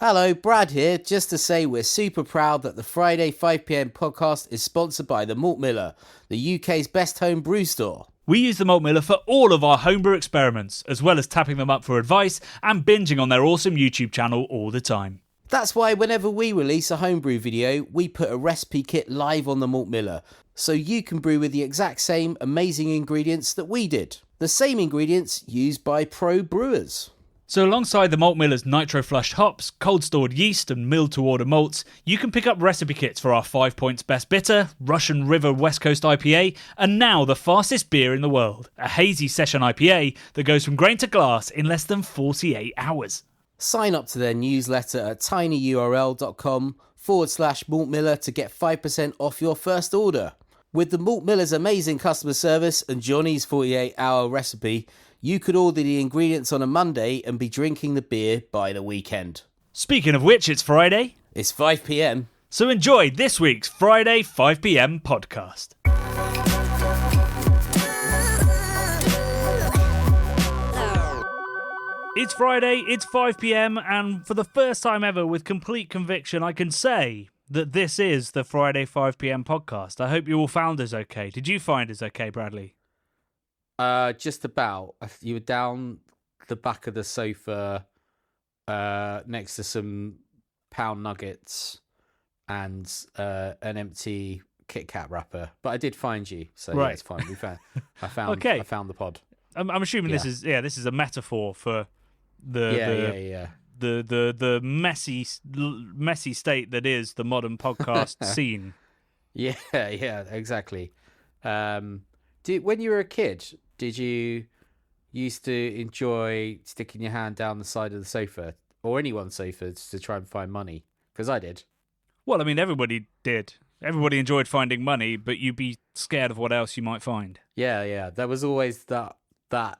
Hello, Brad here, just to say we're super proud that the Friday 5pm podcast is sponsored by the Malt Miller, the UK's best home brew store. We use the Malt Miller for all of our homebrew experiments, as well as tapping them up for advice and binging on their awesome YouTube channel all the time. That's why whenever we release a homebrew video, we put a recipe kit live on the Malt Miller, so you can brew with the exact same amazing ingredients that we did. The same ingredients used by pro brewers. So alongside the Malt Miller's nitro-flushed hops, cold-stored yeast and milled-to-order malts, you can pick up recipe kits for our 5 Points Best Bitter, Russian River West Coast IPA, and now the fastest beer in the world, a hazy session IPA that goes from grain to glass in less than 48 hours. Sign up to their newsletter at tinyurl.com/Malt Miller to get 5% off your first order. With the Malt Miller's amazing customer service and Johnny's 48-hour recipe, you could order the ingredients on a Monday and be drinking the beer by the weekend. Speaking of which, it's Friday. It's 5pm. So enjoy this week's Friday 5pm podcast. It's Friday, it's 5pm, and for the first time ever, with complete conviction, I can say that this is the Friday 5pm podcast. I hope you all found us okay. Did you find us okay, Bradley? Just about. You were down the back of the sofa next to some pound nuggets and an empty Kit Kat wrapper. But I did find you, so right. Yeah, it's fine. I found Okay. I found the pod. I'm assuming this is a metaphor for the messy state that is the modern podcast scene. Yeah, exactly. When you were a kid, did you used to enjoy sticking your hand down the side of the sofa or anyone's sofa to try and find money? Because I did. Well, I mean, everybody did. Everybody enjoyed finding money, but you'd be scared of what else you might find. Yeah. There was always that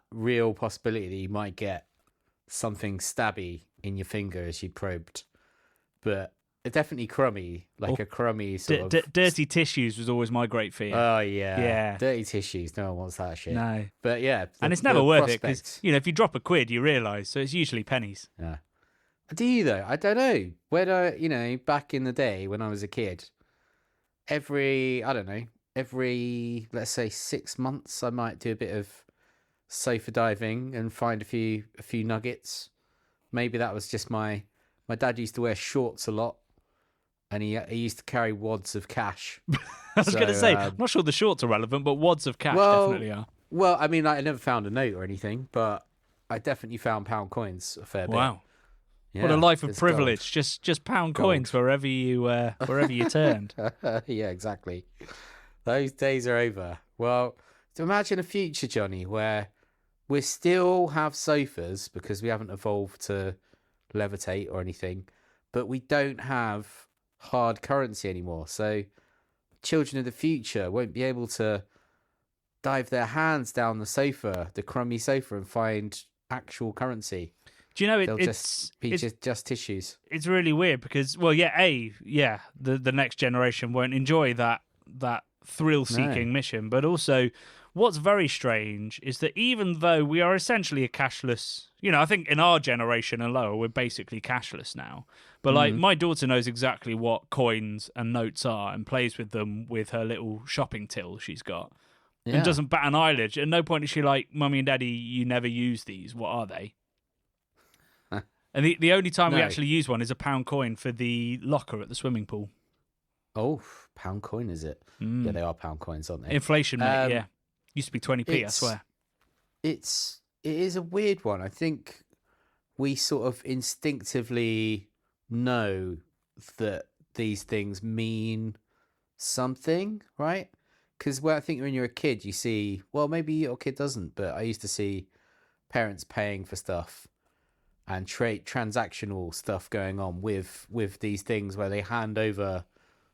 real possibility that you might get something stabby in your finger as you probed. But definitely crummy, a crummy sort of... Dirty tissues was always my great fear. Oh, yeah. Dirty tissues. No one wants that shit. No. But yeah. And it's never worth it, because, if you drop a quid, you realise, so it's usually pennies. Yeah. Do you, though? I don't know. When back in the day when I was a kid, every, let's say 6 months, I might do a bit of sofa diving and find a few nuggets. Maybe that was just my dad used to wear shorts a lot, and he used to carry wads of cash. I was going to say, I'm not sure the shorts are relevant, but wads of cash definitely are. Well, I mean, I never found a note or anything, but I definitely found pound coins a fair bit. Wow. Yeah, what a life of privilege. Gold. Just pound coins wherever you turned. Yeah, exactly. Those days are over. Well, to imagine a future, Johnny, where we still have sofas because we haven't evolved to levitate or anything, but we don't have hard currency anymore. So children of the future won't be able to dive their hands down the crummy sofa, and find actual currency. Do you know They'll just be tissues? It's really weird because, the next generation won't enjoy that thrill-seeking mission, but also what's very strange is that even though we are essentially a cashless, I think in our generation and lower, we're basically cashless now. But my daughter knows exactly what coins and notes are and plays with them with her little shopping till she's got, and doesn't bat an eyelid. At no point is she like, "Mummy and Daddy, you never use these. What are they?" And the only time we actually use one is a pound coin for the locker at the swimming pool. Oh, pound coin, is it? Yeah, they are pound coins, aren't they? Inflation, mate, yeah. Used to be 20p, I swear. It is a weird one. I think we sort of instinctively know that these things mean something, right? Because I think when you're a kid, you see, well, maybe your kid doesn't, but I used to see parents paying for stuff and transactional stuff going on with these things where they hand over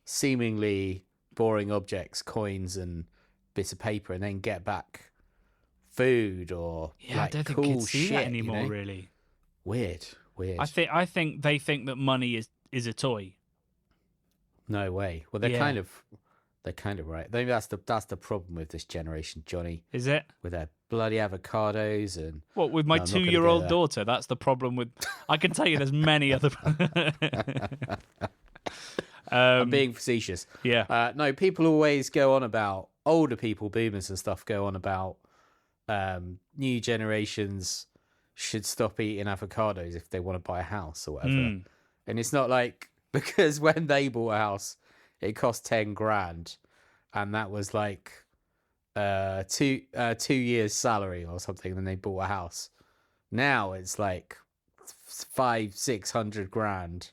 seemingly boring objects, coins and bits of paper, and then get back food or I don't think kids see that anymore. Really weird. I think they think that money is a toy. No way. Well, they're They're kind of right. Maybe that's the problem with this generation, Johnny, Is it? with their bloody avocados and. What, with my No, I'm not gonna go 2-year-old there. daughter? That's the problem with. I can tell you, there's many other. I'm being facetious. Yeah. No, people always go on about older people, boomers and stuff, go on about new generations should stop eating avocados if they want to buy a house or whatever. And it's not like because when they bought a house, it cost 10 grand, and that was like 2 years' salary or something. Then they bought a house. Now it's like 500-600 grand,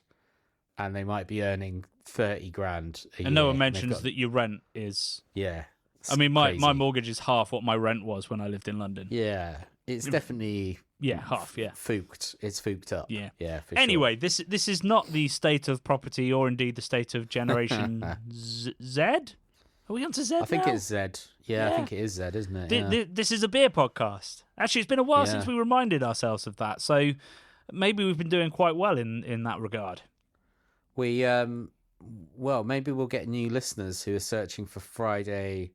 and they might be earning 30 grand a year. And no one mentions that your rent is. Yeah. I mean, my crazy. mortgage is half what my rent was when I lived in London. Yeah, it's definitely half. Yeah, fooked. It's fooked up. Yeah. For Anyway, this is not the state of property, or indeed the state of Generation Z. Are we on to Z? I think now? it's Z. Yeah, I think it is Z, isn't it? This is a beer podcast. Actually, it's been a while since we reminded ourselves of that. So maybe we've been doing quite well in that regard. We well, maybe we'll get new listeners who are searching for Friday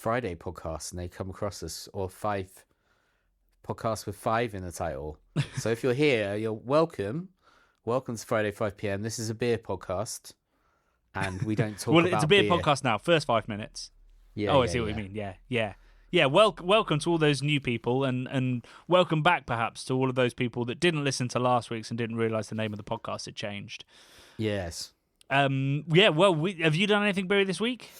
podcasts, and they come across us, or 5 podcasts with 5 in the title. So if you're here, you're welcome. Welcome to Friday 5 p.m. This is a beer podcast, and we don't talk well, about it's a beer podcast now. First 5 minutes. Yeah. I see what you mean. Yeah. Welcome to all those new people, and welcome back perhaps to all of those people that didn't listen to last week's and didn't realise the name of the podcast had changed. Yes. Yeah. Well, have you done anything beery this week?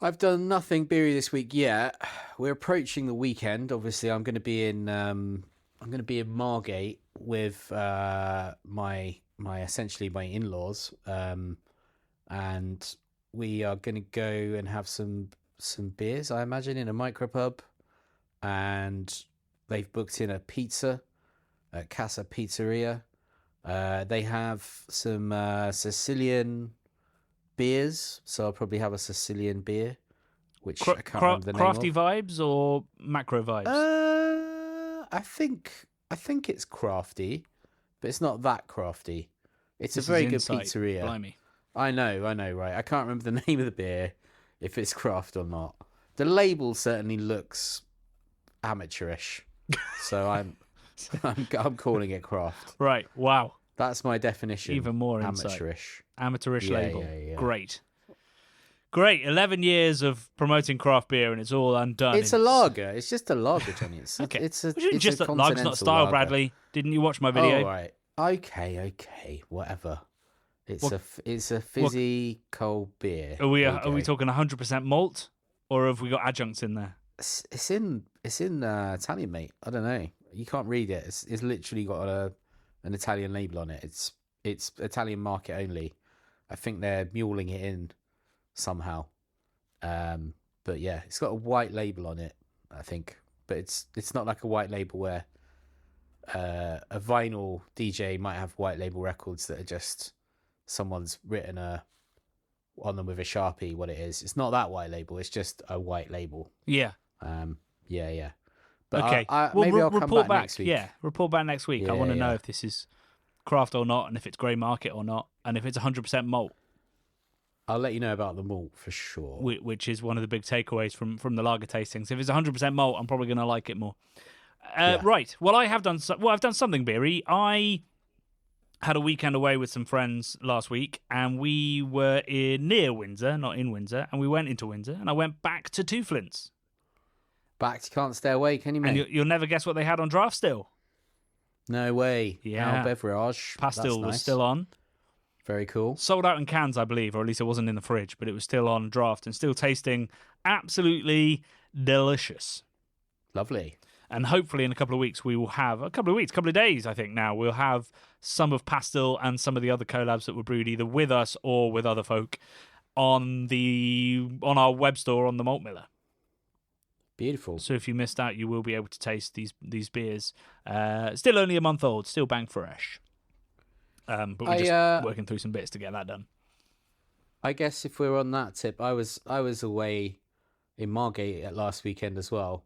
I've done nothing beery this week yet. We're approaching the weekend. Obviously, I'm going to be in Margate with my essentially my in-laws, and we are going to go and have some beers, I imagine, in a micropub, and they've booked in a pizza at Casa Pizzeria. They have some Sicilian beers, so I'll probably have a Sicilian beer, which I can't remember the name Crafty of. vibes or macro vibes? I think it's crafty, but it's not that crafty. It's This a very is good insight. pizzeria. Blimey. I know, right? I can't remember the name of the beer, if it's craft or not. The label certainly looks amateurish, so I'm calling it craft. Right. Wow. That's my definition. Even more insight. Amateurish. Label. Yeah. Great. 11 years of promoting craft beer, and it's all undone. It's a lager. It's just a lager, Johnny. Okay. It's a just a lager's continental not style, lager. Bradley. Didn't you watch my video? Oh, right. Okay. Whatever. It's a fizzy cold beer. Are we There you are we go. talking 100% malt, or have we got adjuncts in there? It's in Italian, mate. I don't know. You can't read it. It's literally got an Italian label on it. It's Italian market only. I think they're muling it in somehow. But yeah, it's got a white label on it, I think. But it's not like a white label where a vinyl DJ might have white label records that are just someone's written on them with a Sharpie what it is. It's not that white label. It's just a white label. Yeah. Yeah. But Okay. maybe I'll come report back next week. Yeah, report back next week. I want to know Yeah. if this is craft or not, and if it's grey market or not, and if it's 100% malt, I'll let you know about the malt for sure. which is one of the big takeaways from the lager tastings. If it's 100% malt, I'm probably going to like it more. Right. Well, I've done something beery. I had a weekend away with some friends last week, and we were near Windsor, not in Windsor, and we went into Windsor, and I went back to Two Flints. Back to Can't Stay Away, can you, mate? And you'll never guess what they had on draft still. No way. Yeah. Our beverage. Pastil That's was nice. still on. Very cool. Sold out in cans, I believe, or at least it wasn't in the fridge, but it was still on draft and still tasting absolutely delicious. Lovely. And hopefully in a couple of weeks, we will have a couple of days, I think now, we'll have some of Pastil and some of the other collabs that were brewed either with us or with other folk on our web store on the Malt Miller. Beautiful. So if you missed out, you will be able to taste these beers. Still only a month old, still bang fresh. But we're just working through some bits to get that done. I guess if we're on that tip, I was away in Margate at last weekend as well.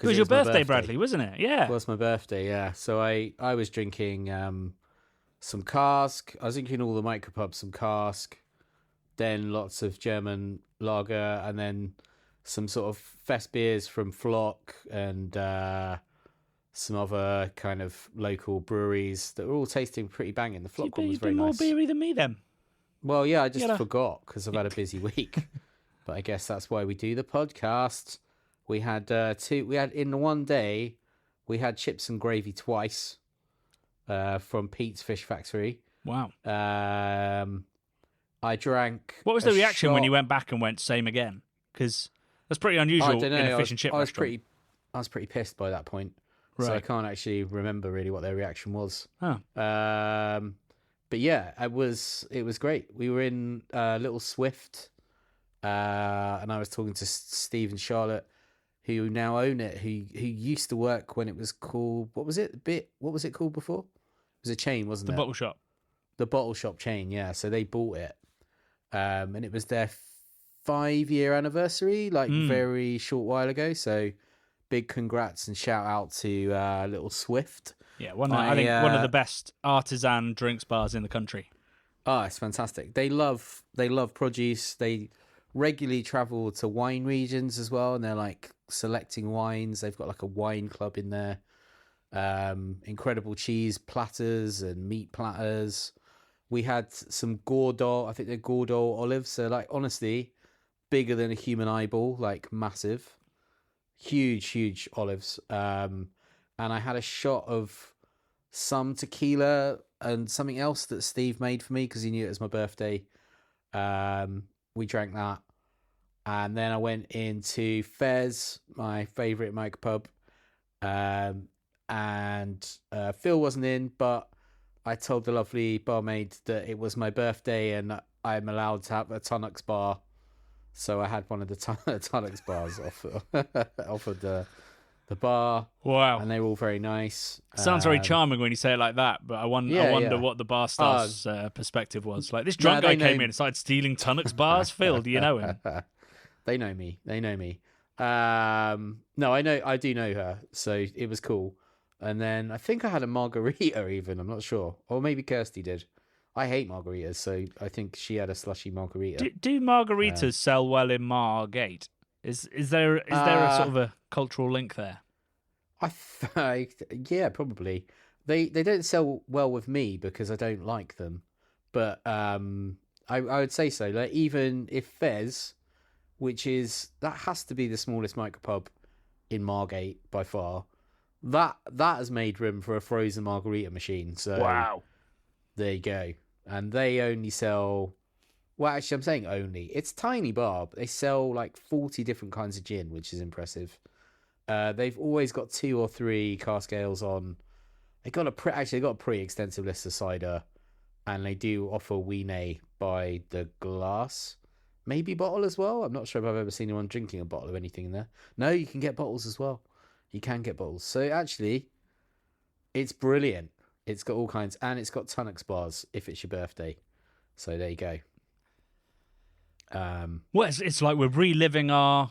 It was your birthday, Bradley, wasn't it? Yeah. It was my birthday, yeah. So I was drinking some cask. I was drinking all the micropub, some cask, then lots of German lager, and then some sort of fest beers from Flock and some other kind of local breweries that were all tasting pretty banging. The Flock one was very more nice. beery than me then. Well, yeah, I just forgot because I've had a busy week. But I guess that's why we do the podcast. We had in one day, we had chips and gravy twice from Pete's Fish Factory. Wow. I drank. What was the reaction when you went back and went same again? Because that's pretty unusual in a fish and chip restaurant. I was pretty pissed by that point, right. So I can't actually remember really what their reaction was. Oh. But yeah, it was great. We were in Little Swift, and I was talking to Steve and Charlotte, who now own it. Who used to work when it was called, what was it called before? It was a chain, wasn't it? The Bottle Shop. The Bottle Shop chain, yeah. So they bought it, and it was their 5-year anniversary, very short while ago. So big congrats and shout out to Little Swift. Yeah, I think one of the best artisan drinks bars in the country. Oh, it's fantastic. They love produce. They regularly travel to wine regions as well, and they're like selecting wines. They've got like a wine club in there. Incredible cheese platters and meat platters. We had some Gordol. I think they're Gordol olives. So like honestly, bigger than a human eyeball, like massive, huge olives. And I had a shot of some tequila and something else that Steve made for me because he knew it was my birthday. We drank that. And then I went into Fez, my favourite micropub. And Phil wasn't in, but I told the lovely barmaid that it was my birthday and I'm allowed to have a Tonics bar. So I had one of the Tonics bars offered the bar. Wow. And they were all very nice. Sounds very charming when you say it like that, but I wonder what the bar staff's perspective was. Like, this drunk guy came in and started stealing Tonics bars. Phil, do you know him? They know me. No, I do know her. So it was cool. And then I think I had a margarita even. I'm not sure. Or maybe Kirsty did. I hate margaritas, so I think she had a slushy margarita. Do margaritas sell well in Margate? Is there a sort of a cultural link there? Yeah, probably. They don't sell well with me because I don't like them, but I would say so. Like even if Fez, that has to be the smallest micropub in Margate by far, that has made room for a frozen margarita machine. So wow, there you go. And they only sell. Well, actually, I'm saying only. It's tiny bar. But they sell like 40 different kinds of gin, which is impressive. They've always got 2 or 3 cask ales on. They got a pretty extensive list of cider, and they do offer Weenay by the glass, maybe bottle as well. I'm not sure if I've ever seen anyone drinking a bottle of anything in there. No, you can get bottles as well. You can get bottles. So actually, it's brilliant. It's got all kinds, and it's got Tonics bars if it's your birthday. So there you go. Well, it's like we're reliving our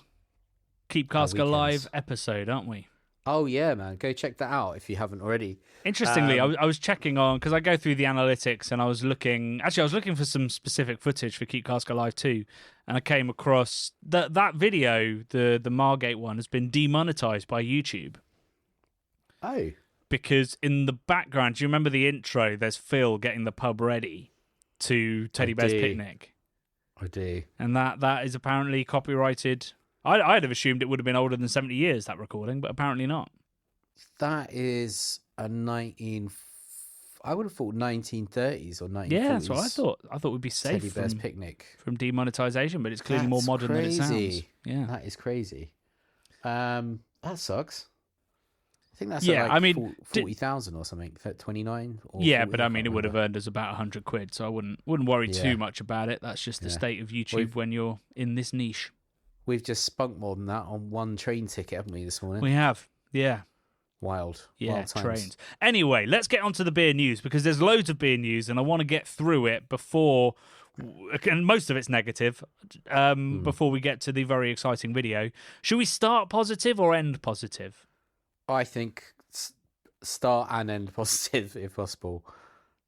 Keep Cask Alive episode, aren't we? Oh yeah, man! Go check that out if you haven't already. Interestingly, I was checking on because I go through the analytics, and I was looking for some specific footage for Keep Cask Alive 2, and I came across that video, the Margate one, has been demonetized by YouTube. Oh. Because in the background, do you remember the intro? There's Phil getting the pub ready to Teddy Bear's Picnic. I do. And that is apparently copyrighted. I'd have assumed it would have been older than 70 years, that recording, but apparently not. That is I would have thought 1930s or 1940s. Yeah, that's what I thought. I thought we'd be safe Teddy Bear's Picnic from demonetization, but it's clearly more modern than it sounds. Yeah, that is crazy. That sucks. I think that's 40,000 or something, 29. Or yeah, 40, but I mean, it would have earned us about £100, so I wouldn't worry too much about it. That's just the state of YouTube when you're in this niche. We've just spunked more than that on one train ticket, haven't we, this morning? We have, yeah. Wild. Yeah, wild times. Trains. Anyway, let's get on to the beer news, because there's loads of beer news, and I want to get through it before, and most of it's negative, before we get to the very exciting video. Should we start positive or end positive? I think start and end positive, if possible.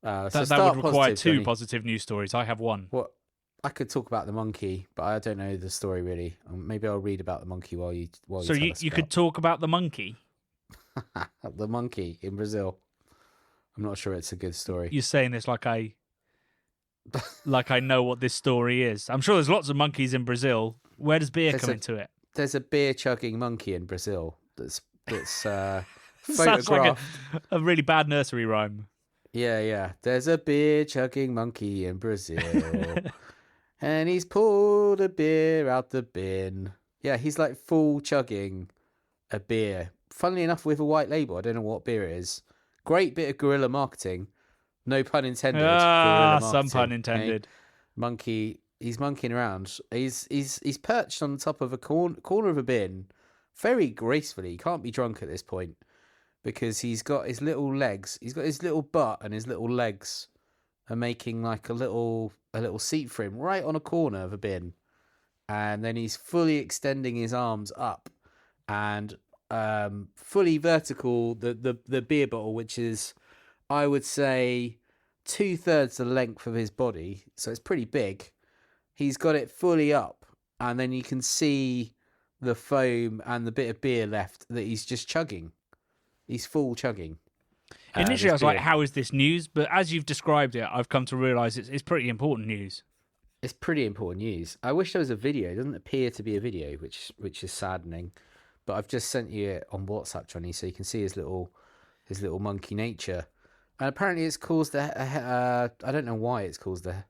That would require two positive news stories. I have one. What? I could talk about the monkey, but I don't know the story really. Maybe I'll read about the monkey while you So tell us you could talk about the monkey. the monkey in Brazil. I'm not sure it's a good story. You're saying this like I know what this story is. I'm sure there's lots of monkeys in Brazil. Where does beer come into it? There's a beer chugging monkey in Brazil that's Sounds like photographed. a really bad nursery rhyme. Yeah. There's a beer chugging monkey in Brazil. And he's pulled a beer out the bin. Yeah, he's like full chugging a beer. Funnily enough, with a white label. I don't know what beer it is. Great bit of guerrilla marketing. No pun intended. Guerrilla marketing, Some pun intended. Monkey, he's monkeying around. He's perched on the top of a corner of a bin, very gracefully. He can't be drunk at this point because he's got his little legs. He's got his little butt and his little legs are making like a little seat for him right on a corner of a bin, and then he's fully extending his arms up and fully vertical the beer bottle, which is, I would say, 2/3 the length of his body, so it's pretty big. He's got it fully up, and then you can see the foam and the bit of beer left that he's just chugging. He's full chugging. Initially, I was like, how is this news? But as you've described it, I've come to realise it's pretty important news. It's pretty important news. I wish there was a video. It doesn't appear to be a video, which is saddening. But I've just sent you it on WhatsApp, Johnny, so you can see his little monkey nature. And apparently it's caused I don't know why it's caused a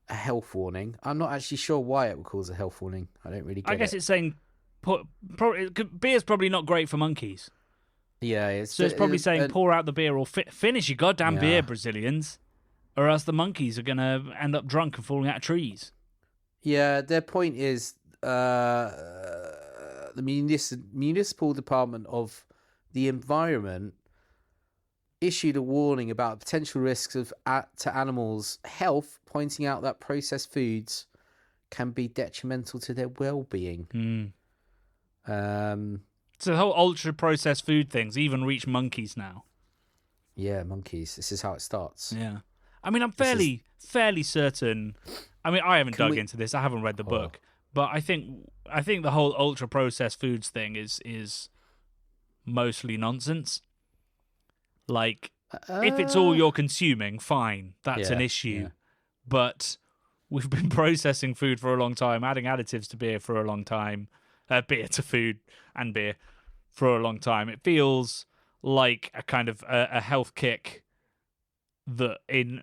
health warning. I'm not actually sure why it would cause a health warning. I don't really get it. I guess it's saying beer's probably not great for monkeys. Yeah. It's probably saying pour out the beer or finish your goddamn beer, Brazilians, or else the monkeys are going to end up drunk and falling out of trees. Yeah, their point is the municipal department of the environment issued a warning about potential risks to animals' health, pointing out that processed foods can be detrimental to their well-being. So the whole ultra-processed food things even reach monkeys now. Yeah, monkeys. This is how it starts. Yeah. I mean, I'm fairly certain. I mean, I haven't dug into this. I haven't read the book, but I think the whole ultra-processed foods thing is mostly nonsense. Like, if it's all you're consuming, fine, that's an issue. Yeah. But we've been processing food for a long time, adding additives to beer for a long time, beer to food and beer for a long time. It feels like a kind of a health kick that in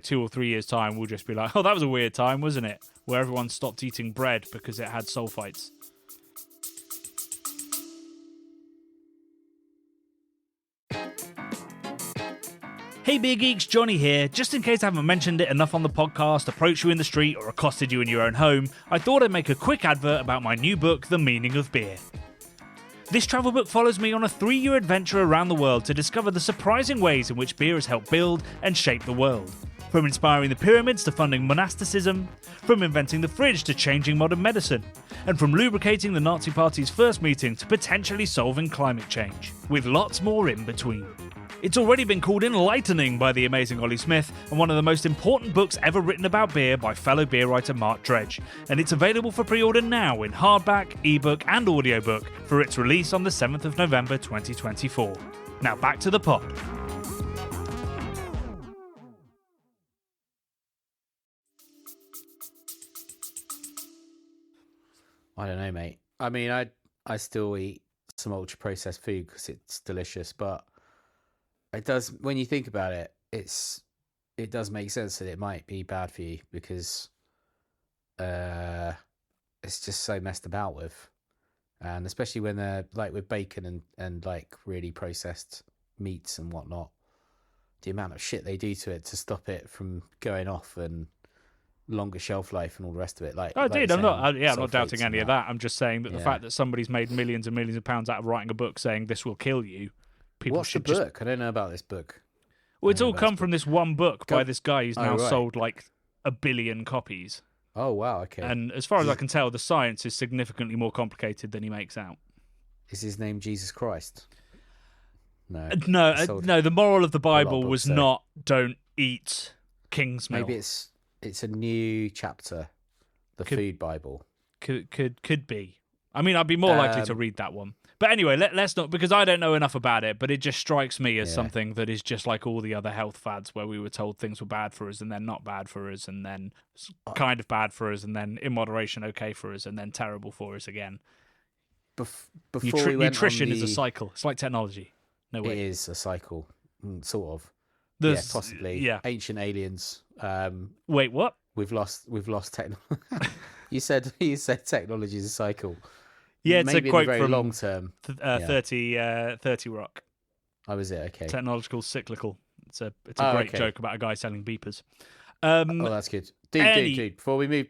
2 or 3 years' time we'll just be like, oh, that was a weird time, wasn't it? Where everyone stopped eating bread because it had sulfites. Hey Beer Geeks, Johnny here. Just in case I haven't mentioned it enough on the podcast, approached you in the street, or accosted you in your own home, I thought I'd make a quick advert about my new book, The Meaning of Beer. This travel book follows me on a 3-year adventure around the world to discover the surprising ways in which beer has helped build and shape the world. From inspiring the pyramids to funding monasticism, from inventing the fridge to changing modern medicine, and from lubricating the Nazi Party's first meeting to potentially solving climate change, with lots more in between. It's already been called enlightening by the amazing Ollie Smith and one of the most important books ever written about beer by fellow beer writer Mark Dredge, and it's available for pre-order now in hardback, ebook and audiobook for its release on the 7th of November 2024. Now back to the pod. I don't know, mate. I mean, I still eat some ultra-processed food because it's delicious, but it does, when you think about it, it does make sense that it might be bad for you because it's just so messed about with, and especially when they're like with bacon and like really processed meats and whatnot, the amount of shit they do to it to stop it from going off and longer shelf life and all the rest of it. I'm not doubting any of that. I'm just saying that the fact that somebody's made millions and millions of pounds out of writing a book saying this will kill you. What's the book? I don't know about this book. Well, it's all come from this one book by this guy who's now sold like 1 billion copies. Oh, wow, okay. And as far as I can tell, the science is significantly more complicated than he makes out. Is his name Jesus Christ? No. No, the moral of the Bible was not don't eat king's milk. Maybe it's It's a new chapter, the Food Bible. Could be. I mean, I'd be more likely to read that one. But anyway, let's not, because I don't know enough about it, but it just strikes me as something that is just like all the other health fads where we were told things were bad for us and then not bad for us and then kind of bad for us and then in moderation okay for us and then terrible for us again. Nutrition is a cycle. It's like technology. No way. It is a cycle, sort of. Possibly. Yeah. Ancient aliens. Wait, what? We've lost technology. You said technology is a cycle. Yeah, it's maybe a quote in the very from long term. 30 Rock. Oh, is it? Okay. Technological cyclical. It's a great joke about a guy selling beepers. That's good. Dude. Before we move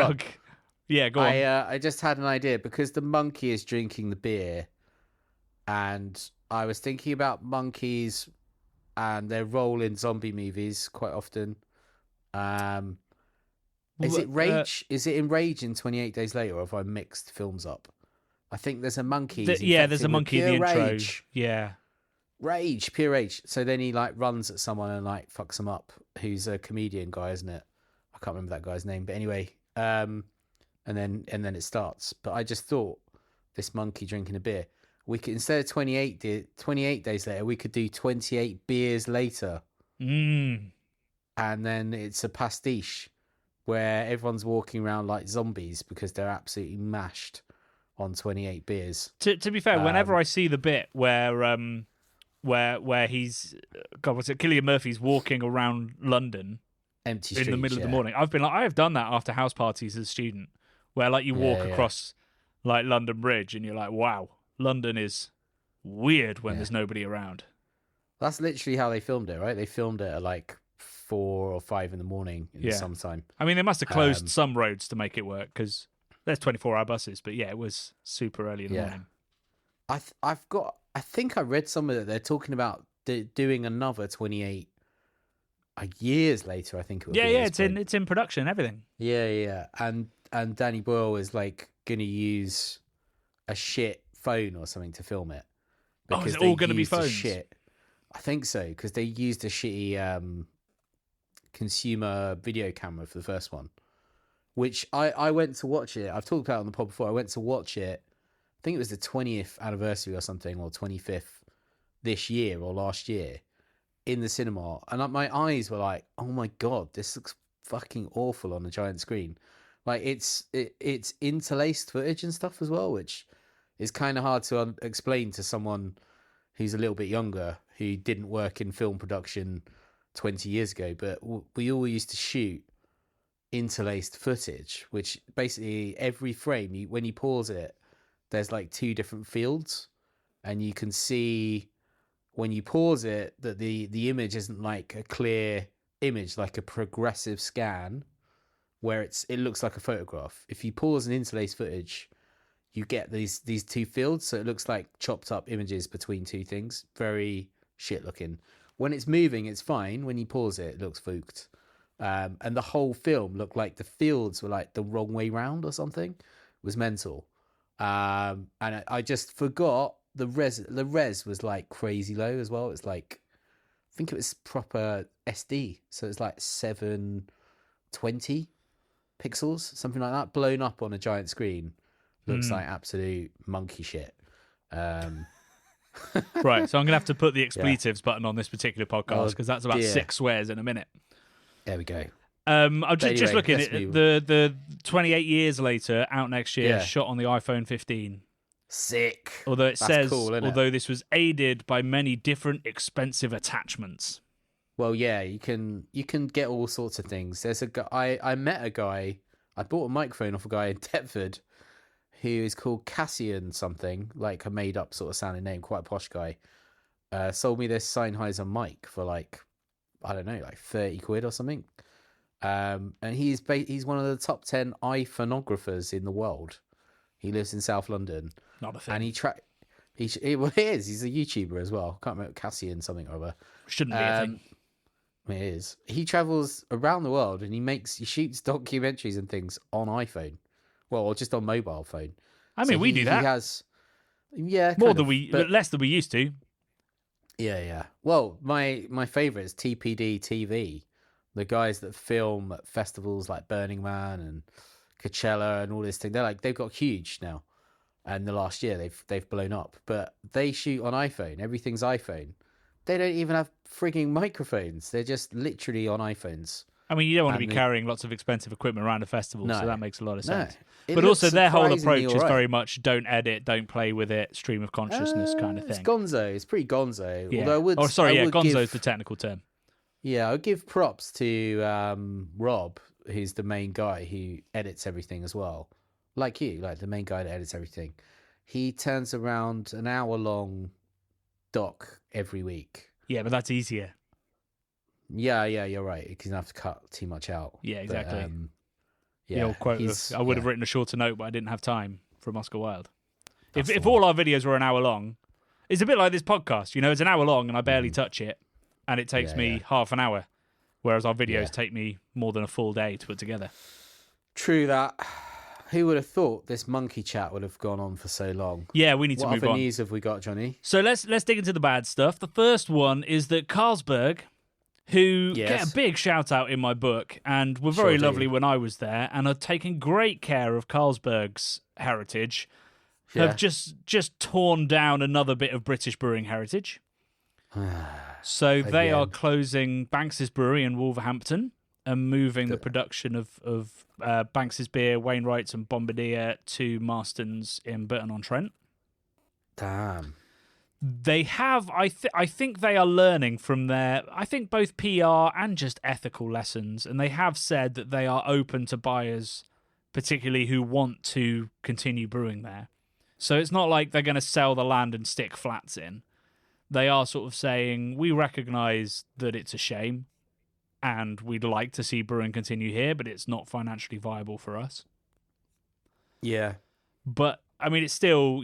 on. Okay. Yeah, go on. I just had an idea because the monkey is drinking the beer, and I was thinking about monkeys and their role in zombie movies quite often. Is it Rage? Is it in Rage in 28 Days Later, or have I mixed films up? I think there's a monkey. There's a monkey in the intro. Rage. Yeah. Rage, pure rage. So then he like runs at someone and like fucks them up. Who's a comedian guy, isn't it? I can't remember that guy's name, but anyway. And then it starts. But I just thought this monkey drinking a beer. We could, instead of 28 days later, we could do 28 beers later. Mm. And then it's a pastiche where everyone's walking around like zombies because they're absolutely mashed on 28 beers. To be fair, whenever I see the bit where he's Cillian Murphy's walking around London empty streets, in the middle of the morning, I've been like, I have done that after house parties as a student, where like you walk across like London Bridge and you're like, wow, London is weird when there's nobody around. That's literally how they filmed it, right? They filmed it at like 4 or 5 in the morning in the summertime. I mean, they must have closed some roads to make it work because there's 24-hour buses, but yeah, it was super early in the morning. I think I read somewhere that they're talking about doing another 28 years later. I think it was. Yeah, it's in production and everything. Yeah, and Danny Boyle is like going to use a shit phone or something to film it. Is it all going to be phones? Shit. I think so because they used a shitty consumer video camera for the first one, which I went to watch it. I've talked about it on the pod before. I went to watch it. I think it was the 20th anniversary or something, or 25th this year or last year in the cinema. And my eyes were like, oh my God, this looks fucking awful on a giant screen. Like it's interlaced footage and stuff as well, which is kind of hard to explain to someone who's a little bit younger, who didn't work in film production 20 years ago. But we all used to shoot interlaced footage, which basically every frame, when you pause it, there's like 2 different fields, and you can see when you pause it that the image isn't like a clear image, like a progressive scan where it looks like a photograph. If you pause an interlaced footage, you get these 2 fields, so it looks like chopped up images between 2 things. Very shit looking. When it's moving, it's fine. When you pause it, it looks fooked. And the whole film looked like the fields were like the wrong way round or something. It was mental. And I just forgot the res was like crazy low as well. It's like, I think it was proper SD, so it's like 720 pixels, something like that, blown up on a giant screen. Looks like absolute monkey shit. Right, so I'm gonna have to put the expletives button on this particular podcast because that's about 6 swears in a minute. There we go. I'm just looking at the 28 years later, out next year, shot on the iPhone 15. Sick. Although it says, cool, although this was aided by many different expensive attachments. Well, yeah, you can get all sorts of things. There's a guy. I met a guy. I bought a microphone off a guy in Deptford who is called Cassian something, like a made up sort of sounding name, quite a posh guy. Sold me this Sennheiser mic for like, I don't know, like 30 quid or something. And he's one of the top 10 iPhonographers in the world. He lives in South London. Not a thing. And he is. He's a YouTuber as well. Can't remember, Cassian something or other. Shouldn't be a thing. It is. He travels around the world and he shoots documentaries and things on iPhone. Well, or just on mobile phone. I mean, we do that. He has, less than we used to. Yeah. Well, my favorite is TPD TV, The guys that film at festivals like Burning Man and Coachella and all this thing, they've got huge now. And the last year they've blown up. But they shoot on iPhone. Everything's iPhone. They don't even have frigging microphones. They're just literally on iPhones. I mean, you don't want to be carrying lots of expensive equipment around a festival, No. so that makes a lot of sense. It But looks also their whole approach surprisingly is all very right. much don't edit, don't play with it, stream of consciousness kind of It's thing. gonzo. It's pretty gonzo. Yeah. Although I would, gonzo is the technical term. Yeah, I would give props to Rob, who's the main guy who edits everything as well. Like you, like the main guy that edits everything. He turns around an hour-long doc every week. Yeah, but that's easier. Yeah, you're right. He doesn't have to cut too much out. Yeah, exactly. But, the old quote of, I would have written a shorter note, but I didn't have time, from Oscar Wilde. If all our videos were an hour long, it's a bit like this podcast. You know, it's an hour long and I barely touch it, and it takes me half an hour, whereas our videos take me more than a full day to put together. True that. Who would have thought this monkey chat would have gone on for so long? Yeah, we need to move on. What other news have we got, Johnny? So let's dig into the bad stuff. The first one is that Carlsberg, who get a big shout out in my book and were very lovely when I was there and are taking great care of Carlsberg's heritage, have just torn down another bit of British brewing heritage. So they are closing Banks's Brewery in Wolverhampton and moving the production of Banks's beer, Wainwright's and Bombardier to Marston's in Burton-on-Trent. Damn. They have, I think they are learning from their, I think both PR and just ethical lessons, and they have said that they are open to buyers, particularly who want to continue brewing there. So it's not like they're going to sell the land and stick flats in. They are sort of saying, we recognise that it's a shame, and we'd like to see brewing continue here, but it's not financially viable for us. Yeah. But I mean, it's still,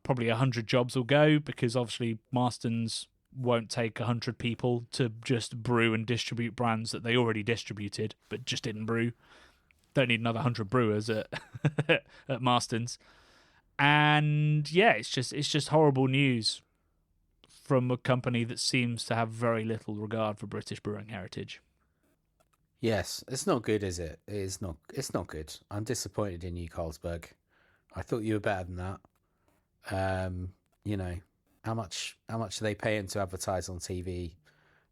probably 100 jobs will go because obviously Marston's won't take 100 people to just brew and distribute brands that they already distributed but just didn't brew. Don't need another 100 brewers at at Marston's. And yeah, it's just horrible news from a company that seems to have very little regard for British brewing heritage. Yes, it's not good, is it? It's not good. I'm disappointed in you, Carlsberg. I thought you were better than that. How much are they paying to advertise on TV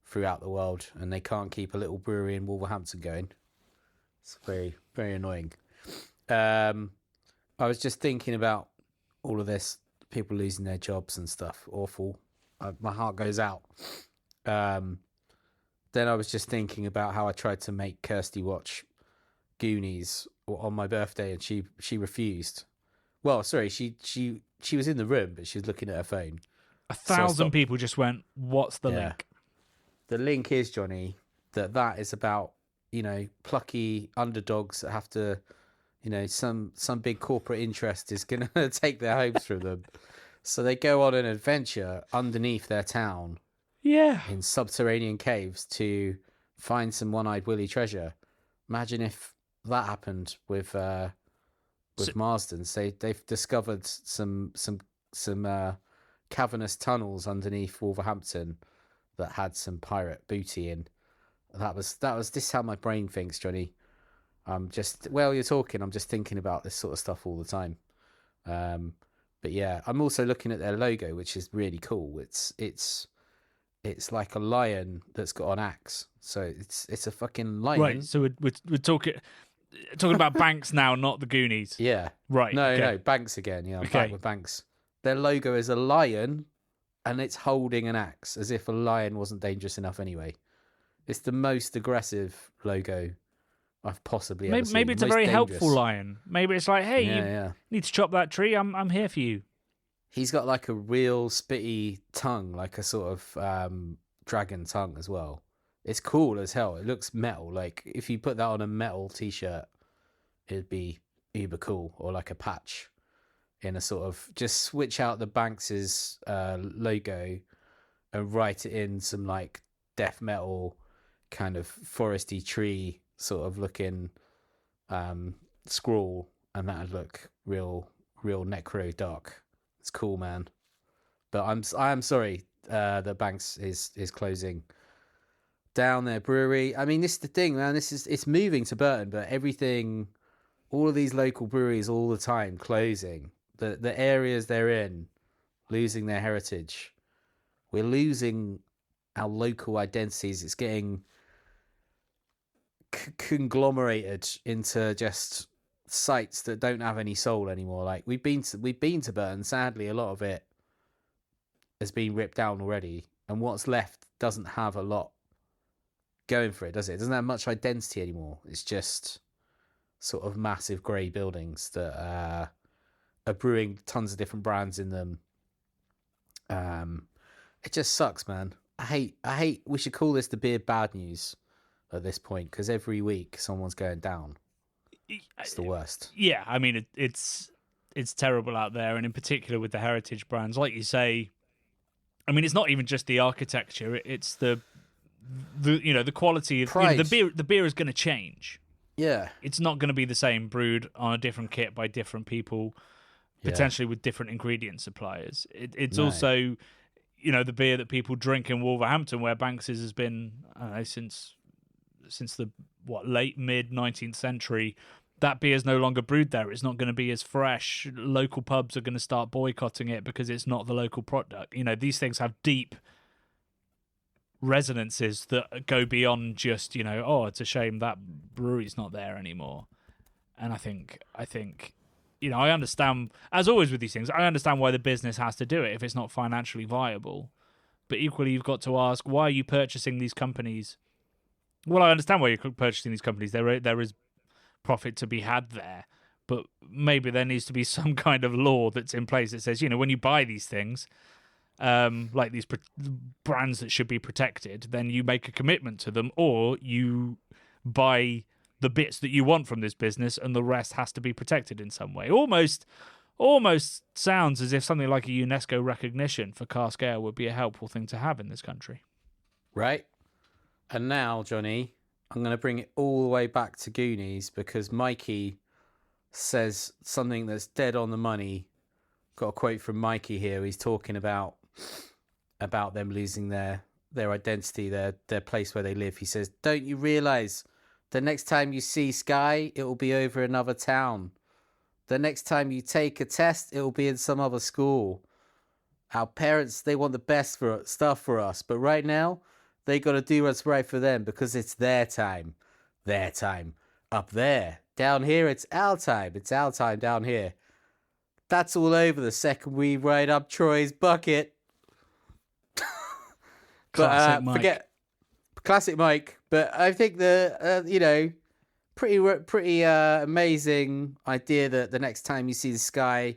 throughout the world, and they can't keep a little brewery in Wolverhampton going? It's very, very annoying. I was just thinking about all of this, people losing their jobs and stuff. Awful. My heart goes out. Then I was just thinking about how I tried to make Kirsty watch Goonies on my birthday, and she refused. Well, sorry, she was in the room, but she was looking at her phone. 1,000 people just went, what's the link? The link is, Johnny, that is about, plucky underdogs that have to, some big corporate interest is going to take their homes from them. So they go on an adventure underneath their town. Yeah. In subterranean caves to find some one-eyed Willy treasure. Imagine if that happened with Marsden's. They've discovered some cavernous tunnels underneath Wolverhampton that had some pirate booty in. That was this is how my brain thinks, Johnny. You're talking, I'm just thinking about this sort of stuff all the time. But yeah, I'm also looking at their logo, which is really cool. It's like a lion that's got an axe. So it's a fucking lion. Right, so we're talking about Banks now, not the Goonies. Yeah. Right. No, Banks again. Yeah, I'm back with Banks. Their logo is a lion, and it's holding an axe, as if a lion wasn't dangerous enough anyway. It's the most aggressive logo I've possibly ever seen. Maybe it's a very helpful lion. Maybe it's like, hey, you need to chop that tree. I'm here for you. He's got like a real spitty tongue, like a sort of dragon tongue as well. It's cool as hell. It looks metal. Like if you put that on a metal t-shirt, it'd be uber cool. Or like a patch in a sort of, just switch out the Banks's logo and write it in some like death metal kind of foresty tree sort of looking scrawl, and that'd look real necro dark. It's cool, man. But I am sorry that Banks is closing. down their brewery. I mean, this is the thing, man. It's moving to Burton, but all of these local breweries all the time closing. The areas they're in, losing their heritage. We're losing our local identities. It's getting conglomerated into just sites that don't have any soul anymore. Like we've been to Burton. Sadly, a lot of it has been ripped down already, and what's left doesn't have a lot going for it, does it? It doesn't have much identity anymore. It's just sort of massive grey buildings that are brewing tons of different brands in them. It just sucks, man. I hate. We should call this the beer bad news at this point, because every week someone's going down. It's the worst. Yeah, I mean it's terrible out there, and in particular with the heritage brands, like you say. I mean, it's not even just the architecture; it's the quality of the beer is going to change. Yeah, it's not going to be the same brewed on a different kit by different people, potentially with different ingredient suppliers. It's also, the beer that people drink in Wolverhampton, where Banks's has been, I don't know, since the late mid 19th century. That beer is no longer brewed there. It's not going to be as fresh. Local pubs are going to start boycotting it because it's not the local product. These things have deep resonances that go beyond just, it's a shame that brewery's not there anymore. And I think, I understand, as always with these things, I understand why the business has to do it if it's not financially viable. But equally, you've got to ask, why are you purchasing these companies? Well, I understand why you're purchasing these companies. There is profit to be had there, but maybe there needs to be some kind of law that's in place that says, when you buy these things, like these brands that should be protected, then you make a commitment to them, or you buy the bits that you want from this business and the rest has to be protected in some way. Almost sounds as if something like a UNESCO recognition for cask ale would be a helpful thing to have in this country. Right. And now, Johnny, I'm going to bring it all the way back to Goonies, because Mikey says something that's dead on the money. Got a quote from Mikey here. He's talking about them losing their identity, their place where they live. He says, "Don't you realise the next time you see Sky, it will be over another town. The next time you take a test, it will be in some other school. Our parents, they want the best stuff for us, but right now, they got to do what's right for them, because it's their time. Their time. Up there. Down here, it's our time. It's our time down here. That's all over the second we ride up Troy's bucket." Classic Mike. Classic Mike. But I think pretty amazing idea that the next time you see the Sky,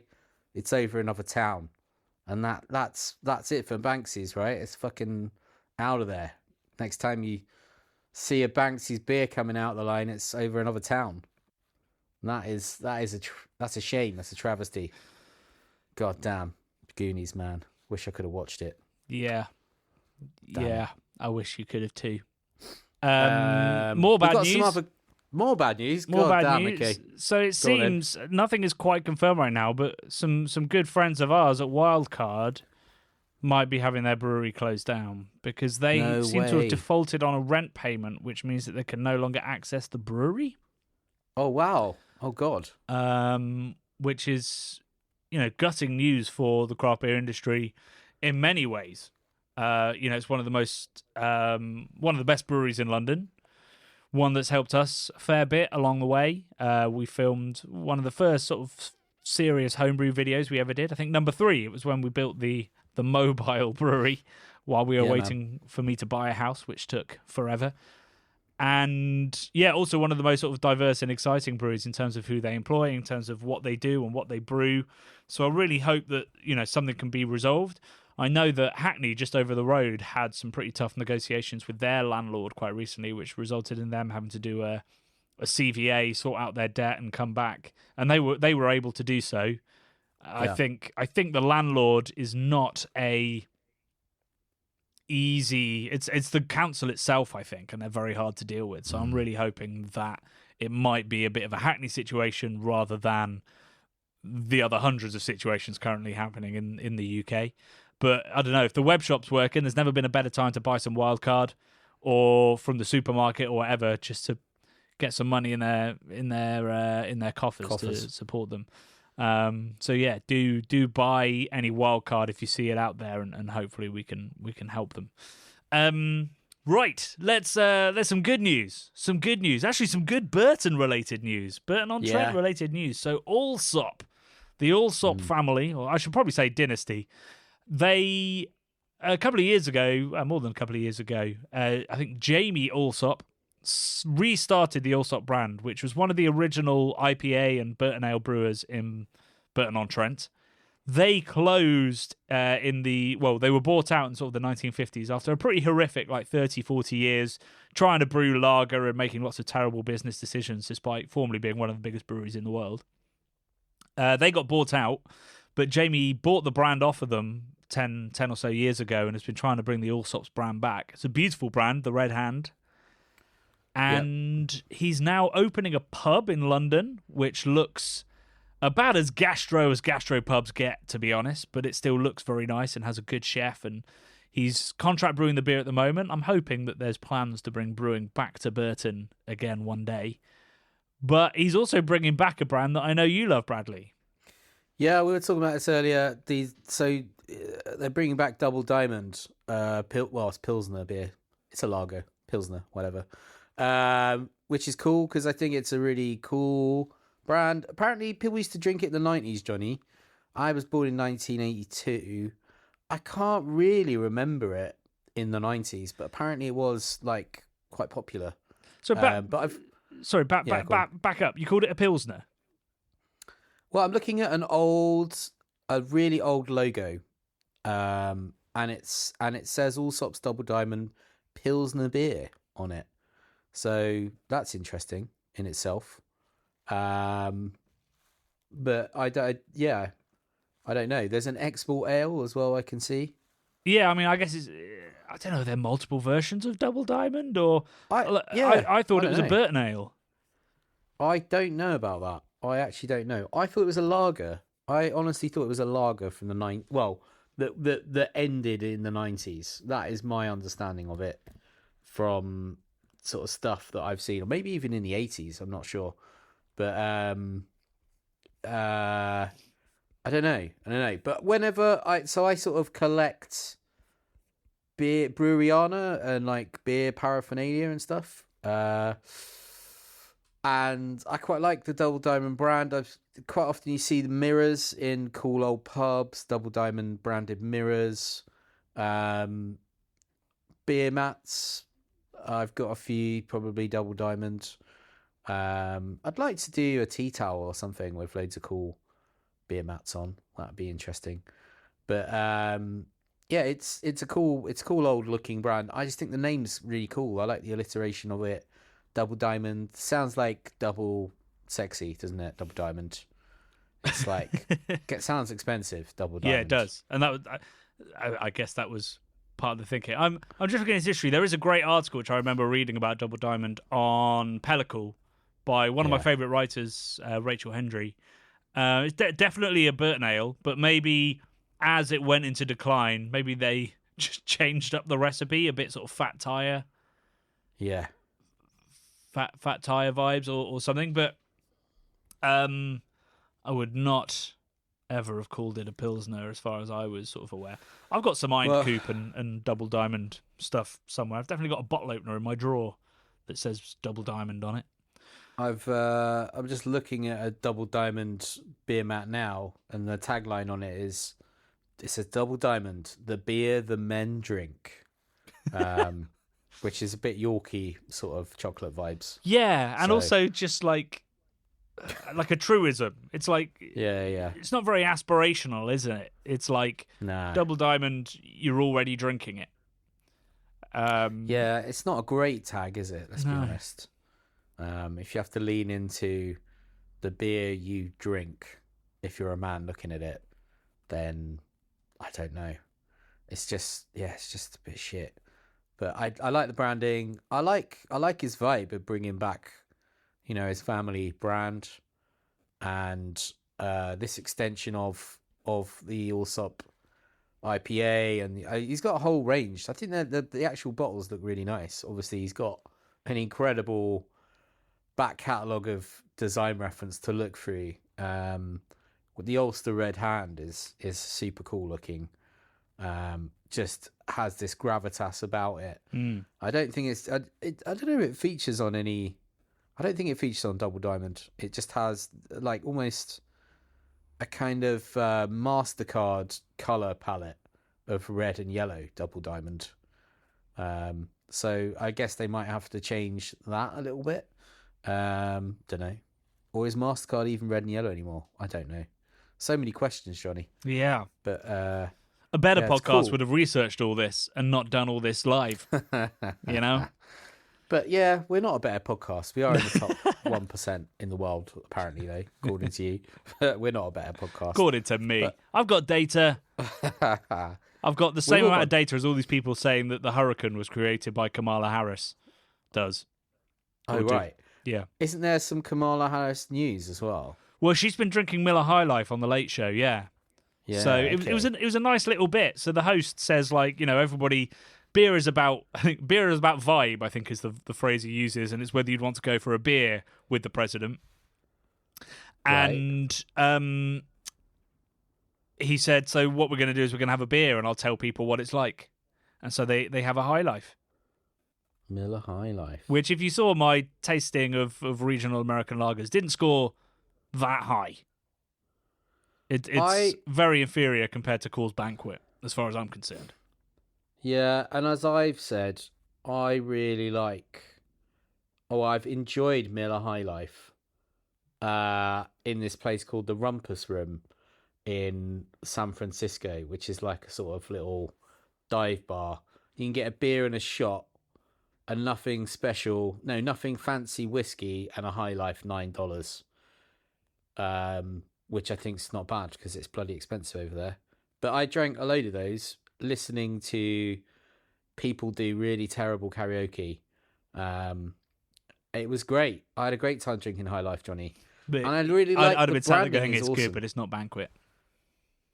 it's over another town. And that's it for Banksy's, right? It's fucking out of there. Next time you see a Banksy's beer coming out the line, it's over another town. And that's a shame. That's a travesty. God damn, Goonies, man. Wish I could have watched it. Yeah, Damn. Yeah. I wish you could have too. More bad news. More bad news. More God bad damn, news. okay. So it seems nothing is quite confirmed right now, but some good friends of ours at Wildcard might be having their brewery closed down because they seem to have defaulted on a rent payment, which means that they can no longer access the brewery. Oh, wow. Oh, God. Which is, gutting news for the craft beer industry in many ways. It's one of the best breweries in London. One that's helped us a fair bit along the way. We filmed one of the first sort of serious homebrew videos we ever did. I think number 3. It was when we built the mobile brewery while we were waiting for me to buy a house, which took forever. And also one of the most sort of diverse and exciting breweries in terms of who they employ, in terms of what they do and what they brew. So I really hope that, something can be resolved. I know that Hackney, just over the road, had some pretty tough negotiations with their landlord quite recently, which resulted in them having to do a CVA, sort out their debt, and come back. And they were able to do so. I think the landlord is not easy. It's the council itself, I think, and they're very hard to deal with. So I'm really hoping that it might be a bit of a Hackney situation rather than the other hundreds of situations currently happening in the UK. But I don't know, if the web shop's working, there's never been a better time to buy some Wildcard. or from the supermarket or whatever, just to get some money in their coffers to support them. So yeah, do buy any wild card if you see it out there, and hopefully we can help them. Right, let's some good news. Actually, some good Burton related news. Burton on Trent related news. So Allsop, the Allsop family, or I should probably say dynasty, they a couple of years ago, more than a couple of years ago, I think Jamie Allsop restarted the Allsop brand, which was one of the original IPA and Burton Ale brewers in Burton on Trent. They closed they were bought out in sort of the 1950s after a pretty horrific, 30, 40 years trying to brew lager and making lots of terrible business decisions, despite formerly being one of the biggest breweries in the world. They got bought out, but Jamie bought the brand off of them 10 or so years ago and has been trying to bring the Allsop's brand back. It's a beautiful brand, the Red Hand. And he's now opening a pub in London, which looks about as gastropubs get, to be honest, but it still looks very nice and has a good chef, and he's contract brewing the beer at the moment. I'm hoping that there's plans to bring brewing back to Burton again one day. But he's also bringing back a brand that I know you love, Bradley. Yeah, we were talking about this earlier. They're bringing back Double Diamond. It's Pilsner beer. It's a lager, Pilsner, whatever. Which is cool because I think it's a really cool brand. Apparently, people used to drink it in the 90s, Johnny. I was born in 1982. I can't really remember it in the 90s, but apparently it was quite popular. So back up. You called it a Pilsner? Well, I'm looking at a really old logo, and it says Allsop's Double Diamond Pilsner beer on it. So that's interesting in itself. But I don't know. There's an export ale as well, I can see. Yeah, I mean, I guess I don't know. Are there multiple versions of Double Diamond, or I thought it was a Burton ale. I don't know about that. I actually don't know. I thought it was a lager. I honestly thought it was a lager from the that ended in the 90s. That is my understanding of it from sort of stuff that I've seen, or maybe even in the 80s. I'm not sure, but I don't know. But whenever I sort of collect beer, Breweriana, and beer paraphernalia and stuff. And I quite like the Double Diamond brand. Quite often you see the mirrors in cool old pubs, Double Diamond branded mirrors, beer mats. I've got a few, probably Double Diamond. I'd like to do a tea towel or something with loads of cool beer mats on. That'd be interesting. But it's a cool old looking brand. I just think the name's really cool. I like the alliteration of it. Double Diamond sounds like double sexy, doesn't it? Double Diamond. It's it sounds expensive. Double Diamond. Yeah, it does. And that was, I guess that was part of the thinking. I'm just looking at his history. There is a great article which I remember reading about Double Diamond on Pellicle by one of my favourite writers, Rachel Hendry. It's definitely a Burton ale, but maybe as it went into decline, maybe they just changed up the recipe a bit, sort of fat tire. Yeah. Fat tire vibes or something, but I would not ever have called it a Pilsner as far as I was sort of aware. I've got some Iron Coop and Double Diamond stuff somewhere. I've definitely got a bottle opener in my drawer that says Double Diamond on it. I'm just looking at a Double Diamond beer mat now, and the tagline on it says Double Diamond, the beer the men drink. Which is a bit Yorkie sort of chocolate vibes. Yeah, and also just like a truism. It's yeah. It's not very aspirational, isn't it? It's Double Diamond, you're already drinking it. Yeah, it's not a great tag, is it? Let's be honest. If you have to lean into the beer you drink, if you're a man looking at it, then I don't know. It's just a bit shit. But I like the branding. I like his vibe of bringing back, his family brand, and this extension of the Allsop IPA, and he's got a whole range. I think the actual bottles look really nice. Obviously, he's got an incredible back catalogue of design reference to look through. The Ulster Red Hand is super cool looking. Just has this gravitas about it. I don't think it's. I don't know if it features on any. I don't think it features on Double Diamond. It just has like almost a kind of MasterCard color palette of red and yellow Double Diamond. So I guess they might have to change that a little bit. Don't know. Or is MasterCard even red and yellow anymore? I don't know. So many questions, Johnny. Yeah. But a better yeah, podcast cool. would have researched all this and not done all this live. You know? But yeah, we're not a better podcast. We are in the top 1% in the world, apparently, though, according to you. We're not a better podcast. According to me. But... I've got data. I've got the same amount of data as all these people saying that the hurricane was created by Kamala Harris does. Oh, right. Yeah. Isn't there some Kamala Harris news as well? Well, she's been drinking Miller High Life on the Late Show, yeah. Yeah. So it was a nice little bit. So the host says, like, you know, everybody... Beer is about vibe, I think is the phrase he uses, and it's whether you'd want to go for a beer with the president. Right. And he said, so what we're going to do is we're going to have a beer and I'll tell people what it's like. And so they have a High Life. Miller High Life. Which, if you saw my tasting of regional American lagers, didn't score that high. It's very inferior compared to Coors Banquet, as far as I'm concerned. Yeah, and as I've said, I really like... I've enjoyed Miller High Life in this place called the Rumpus Room in San Francisco, which is like a sort of little dive bar. You can get a beer and a shot and nothing special, nothing fancy whiskey and a High Life $9, which I think is not bad because it's bloody expensive over there. But I drank a load of those listening to people do really terrible karaoke. It was great. I had a great time drinking High Life, Johnny. But and I really like I'd have the been sat there branding going, it's awesome. good, but it's not Banquet.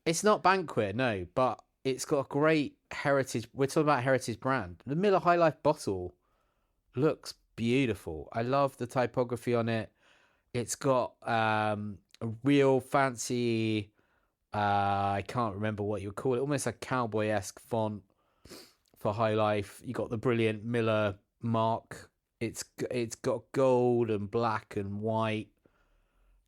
It's not Banquet, no, but it's got a great heritage. We're talking about heritage brand. The Miller High Life bottle looks beautiful. I love the typography on it. It's got a real fancy... I can't remember what you would call it. Almost a cowboy-esque font for High Life. You got the brilliant Miller mark. It's got gold and black and white,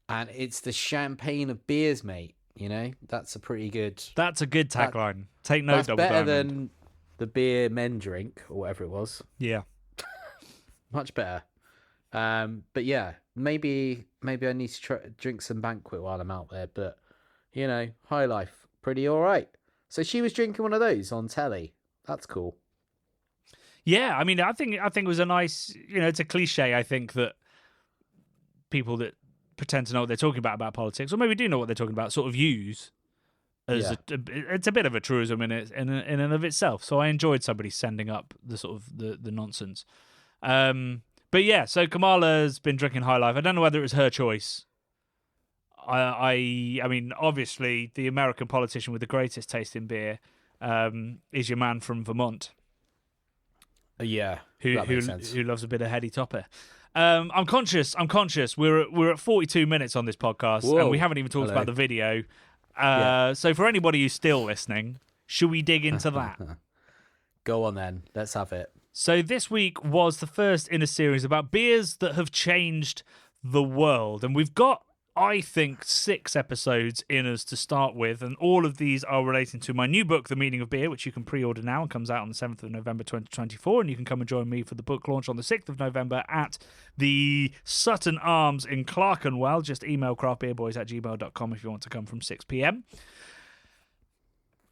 and it's the champagne of beers, mate. You know, that's a pretty good. That's a good tagline. Take note, that's Double better Diamond. than the beer men drink or whatever it was. Yeah, much better. But yeah, maybe I need to drink some Banquet while I'm out there. But you know, High Life, pretty all right. So she was drinking one of those on telly. That's cool. Yeah, I mean, I think it was a nice, you know, it's a cliche. I think that people that pretend to know what they're talking about politics, or maybe do know what they're talking about, sort of use as it's a bit of a truism in and of itself. So I enjoyed somebody sending up the sort of the nonsense. But yeah, so Kamala's been drinking High Life. I don't know whether it was her choice. I mean, obviously, the American politician with the greatest taste in beer is your man from Vermont. Yeah, who loves a bit of heady topper. I'm conscious. We're at 42 minutes on this podcast, and we haven't even talked about the video. So for anybody who's still listening, should we dig into that? Go on then. Let's have it. So this week was the first in a series about beers that have changed the world, and we've got, I think, 6 episodes in us to start with, and all of these are relating to my new book, The Meaning of Beer, which you can pre-order now and comes out on the 7th of November 2024, and you can come and join me for the book launch on the 6th of November at the Sutton Arms in Clerkenwell. Just email craftbeerboys@gmail.com if you want to come from 6 p.m.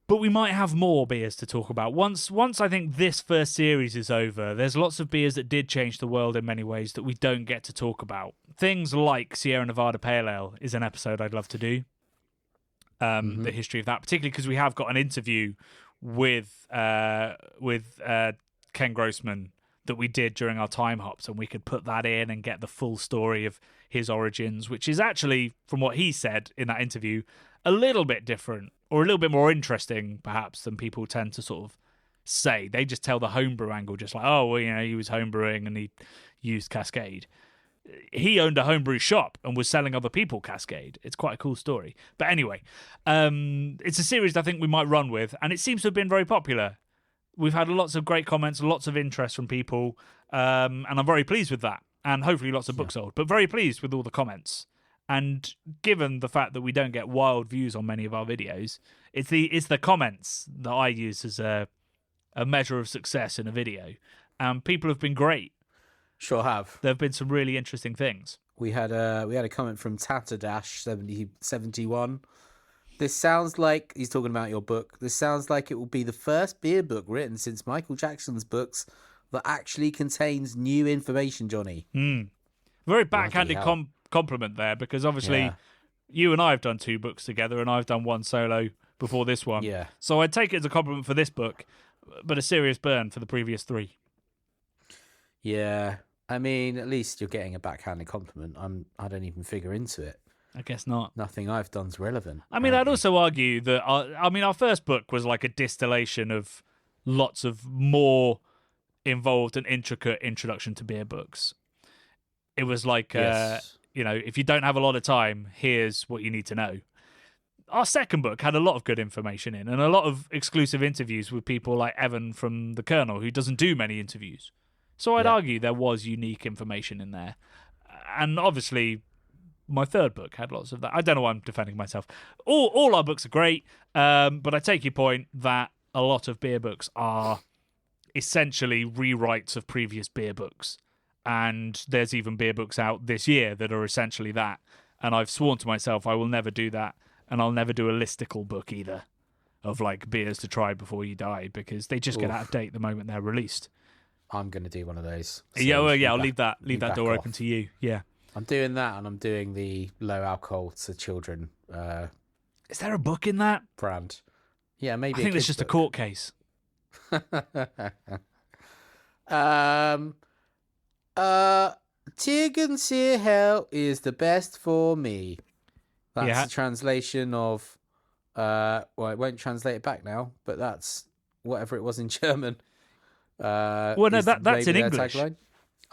But we might have more beers to talk about. Once I think this first series is over, there's lots of beers that did change the world in many ways that we don't get to talk about. Things like Sierra Nevada Pale Ale is an episode I'd love to do. The history of that, particularly because we have got an interview with Ken Grossman that we did during our time hops, and we could put that in and get the full story of his origins, which is actually, from what he said in that interview, a little bit different or a little bit more interesting, perhaps, than people tend to sort of say. They just tell the homebrew angle, just like, oh, well, he was homebrewing and he used Cascade. He owned a homebrew shop and was selling other people Cascade. It's quite a cool story. But anyway, it's a series I think we might run with, and it seems to have been very popular. We've had lots of great comments, lots of interest from people, and I'm very pleased with that. And hopefully lots of books sold, but very pleased with all the comments. And given the fact that we don't get wild views on many of our videos, it's the comments that I use as a measure of success in a video. And people have been great. Sure have. There have been some really interesting things. We had a comment from Tatterdash 71. This sounds like, he's talking about your book, this sounds like it will be the first beer book written since Michael Jackson's books that actually contains new information, Johnny. Very backhanded compliment there, because obviously you and I have done 2 books together and I've done 1 solo before this one. Yeah. So I'd take it as a compliment for this book, but a serious burn for the previous 3. Yeah. I mean, at least you're getting a backhanded compliment. I don't even figure into it. I guess not. Nothing I've done's relevant. I mean, I'd also argue that our first book was like a distillation of lots of more involved and intricate introduction to beer books. It was like, Yes. If you don't have a lot of time, here's what you need to know. Our second book had a lot of good information in, and a lot of exclusive interviews with people like Evan from The Colonel, who doesn't do many interviews. So I'd argue there was unique information in there. And obviously, my third book had lots of that. I don't know why I'm defending myself. All our books are great, but I take your point that a lot of beer books are essentially rewrites of previous beer books. And there's even beer books out this year that are essentially that. And I've sworn to myself I will never do that. And I'll never do a listicle book either of like beers to try before you die, because they just get out of date the moment they're released. I'm going to do one of those. So I'll leave that door open to you. Yeah. I'm doing that, and I'm doing the low alcohol to children Is there a book in that? brand. Yeah, maybe. I think it's just a court case. Tegan Sear Hell is the best for me. That's a translation of well, it won't translate it back now, but that's whatever it was in German. Well, no, that's in English. Tagline.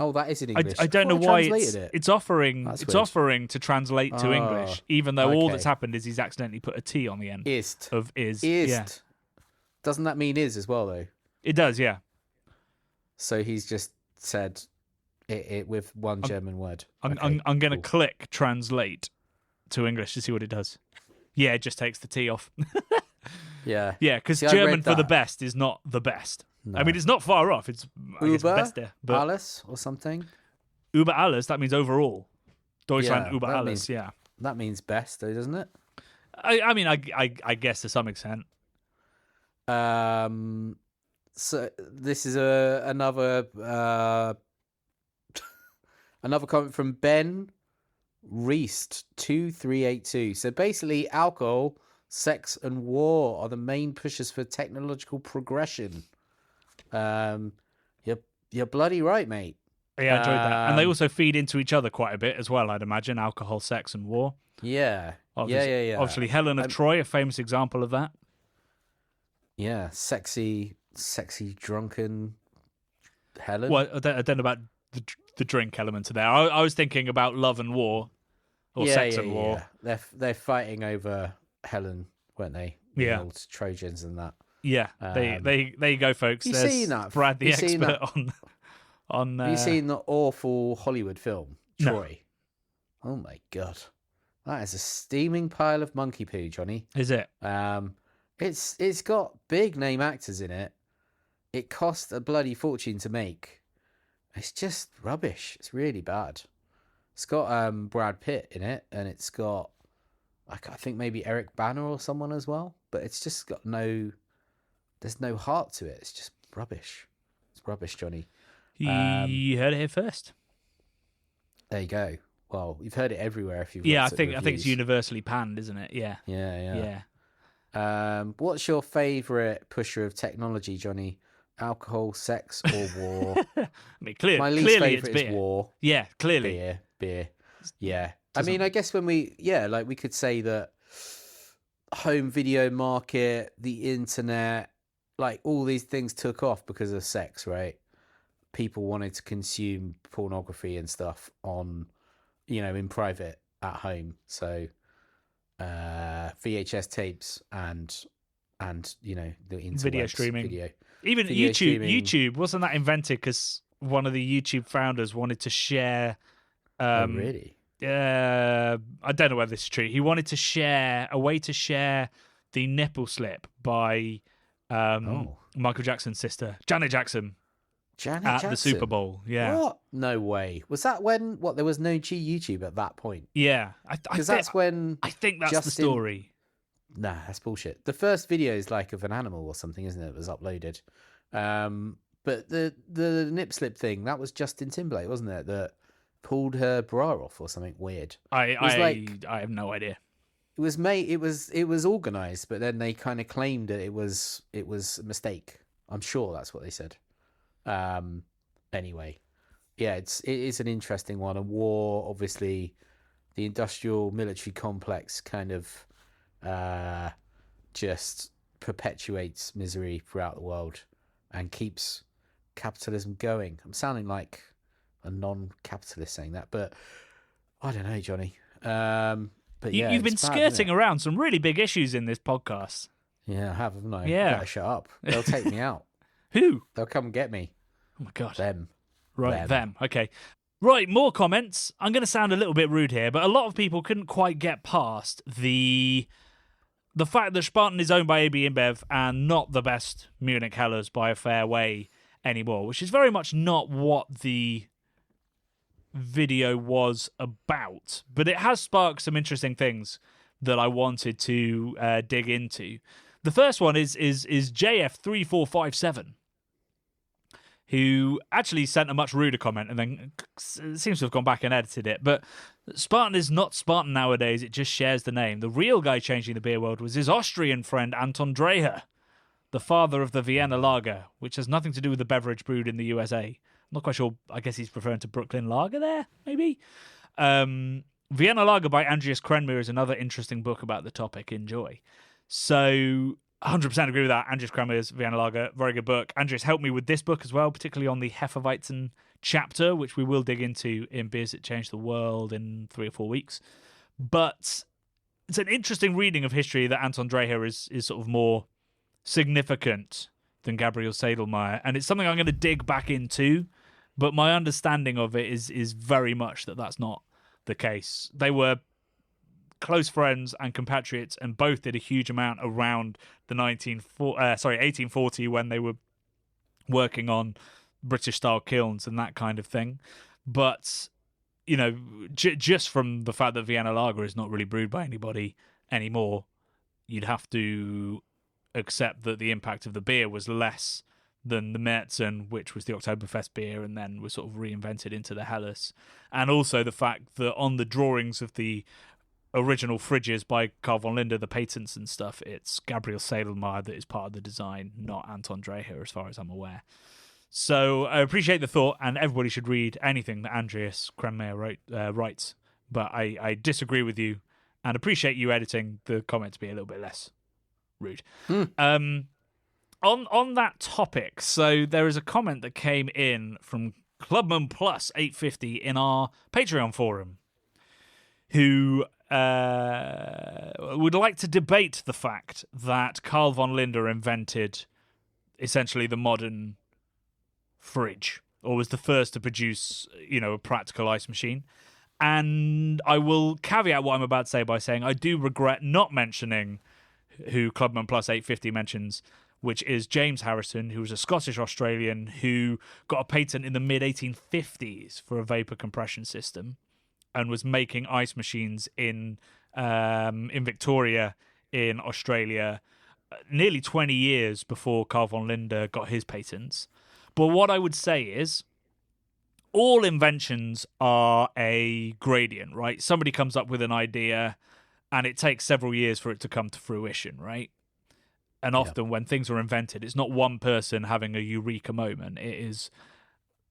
Oh, that is in English. I don't know why it's offering to translate to Oh, English, even though all okay. that's happened is he's accidentally put a T on the end Ist. of is. Ist. Yeah. Doesn't that mean is as well, though? It does, yeah. So he's just said it with one German word. I'm going to click translate to English to see what it does. Yeah, it just takes the T off. Yeah. Yeah, because See, I German read for the that. best is not the best. No. I mean, it's not far off. It's I guess Uber, beste, but alles or something. über alles, that means overall. Deutschland Yeah, über that alles, means- yeah. That means best, though, doesn't it? I mean, I guess to some extent. So this is another another comment from Ben Reist 2382. So basically, alcohol, sex, and war are the main pushes for technological progression. You're bloody right, mate. Yeah, I enjoyed that. And they also feed into each other quite a bit as well, I'd imagine. Alcohol, sex, and war. Yeah. Obviously, Yeah. Obviously, Helen of Troy, a famous example of that. Yeah, sexy, drunken Helen. Well, I don't know about the drink element of there. I was thinking about love and war, or sex and war. Yeah. They're fighting over Helen, weren't they? The Yeah. old Trojans and that. Yeah, there you go, folks. You There's seen that? Brad the You seen expert that? on. Have you seen the awful Hollywood film No. Troy? Oh my god, that is a steaming pile of monkey poo, Johnny. Is it? It's got big name actors in it. It cost a bloody fortune to make. It's just rubbish. It's really bad. It's got Brad Pitt in it, and it's got I think maybe Eric Banner or someone as well. But it's just got there's no heart to it. It's just rubbish. It's rubbish, Johnny. You heard it here first. There you go. Well, you've heard it everywhere if you've Yeah, I looked at think it's reviews. universally panned, isn't it? Yeah. Yeah. What's your favourite pusher of technology, Johnny? alcohol, sex, or war. I mean, My least clearly it's favorite beer. is war. Yeah, clearly. Beer. Yeah. I mean, I guess when we could say that home video market, the internet, like all these things took off because of sex, right? People wanted to consume pornography and stuff on, in private at home. So VHS tapes and the interwebs, Video streaming. video. Even video YouTube. streaming. YouTube, wasn't that invented because one of the YouTube founders wanted to share... Oh, really? I don't know whether this is true. He wanted to share a way to share the nipple slip by Michael Jackson's sister, Janet Jackson, at the Super Bowl. Yeah. What? No way. Was that when there was no YouTube at that point? Yeah, Because that's when I think that's Justin... the story. Nah, that's bullshit. The first video is like of an animal or something, isn't it? It was uploaded. But the nip slip thing, that was Justin Timberlake, wasn't it? That pulled her bra off or something weird. I have no idea. It was it was organized, but then they kind of claimed that it was a mistake. I'm sure that's what they said. Anyway, yeah, it is an interesting one. A war, obviously, the industrial military complex kind of just perpetuates misery throughout the world and keeps capitalism going. I'm sounding like a non-capitalist saying that, but I don't know, Johnny. But yeah, you've been skirting around some really big issues in this podcast. Yeah, I have, haven't I? Yeah. I better shut up. They'll take me out. Who? They'll come and get me. Oh my God. Them. Right, them. Okay. Right, more comments. I'm going to sound a little bit rude here, but a lot of people couldn't quite get past the fact that Spartan is owned by AB InBev and not the best Munich Hellers by a fair way anymore, which is very much not what the video was about, but it has sparked some interesting things that I wanted to dig into. The first one is JF3457, who actually sent a much ruder comment and then seems to have gone back and edited it. But Spartan is not Spartan nowadays, it just shares the name. The real guy changing the beer world was his Austrian friend Anton Dreher, the father of the Vienna Lager, which has nothing to do with the beverage brewed in the USA. I'm not quite sure. I guess he's referring to Brooklyn Lager there, maybe. Vienna Lager by Andreas Krenmir is another interesting book about the topic. Enjoy. So 100% agree with that. Andreas Krenmir's Vienna Lager, very good book. Andreas helped me with this book as well, particularly on the Hefeweizen chapter, which we will dig into in Beers That Changed the World in 3 or 4 weeks. But it's an interesting reading of history that Anton Dreher is sort of more significant than Gabriel Sedelmeier, and it's something I'm going to dig back into, but my understanding of it is very much that that's not the case. They were close friends and compatriots, and both did a huge amount around the 1840 when they were working on British-style kilns and that kind of thing. But, just from the fact that Vienna Lager is not really brewed by anybody anymore, you'd have to accept that the impact of the beer was less than the Märzen, which was the Oktoberfest beer, and then was sort of reinvented into the Helles. And also the fact that on the drawings of the original fridges by Carl von Linde, the patents and stuff, it's Gabriel Sedelmeier that is part of the design, not Anton Dreher, as far as I'm aware. So I appreciate the thought, and everybody should read anything that Andreas Krenmir writes. But I disagree with you, and appreciate you editing the comment to be a little bit less rude. On that topic, so there is a comment that came in from Clubman Plus 850 in our Patreon forum, who would like to debate the fact that Carl von Linde invented essentially the modern fridge, or was the first to produce, a practical ice machine. And I will caveat what I'm about to say by saying I do regret not mentioning who Clubman Plus 850 mentions, which is James Harrison, who was a Scottish-Australian who got a patent in the mid-1850s for a vapor compression system and was making ice machines in Victoria in Australia nearly 20 years before Carl von Linde got his patents. But what I would say is all inventions are a gradient, right? Somebody comes up with an idea and it takes several years for it to come to fruition, right? And often when things are invented, it's not one person having a eureka moment. It is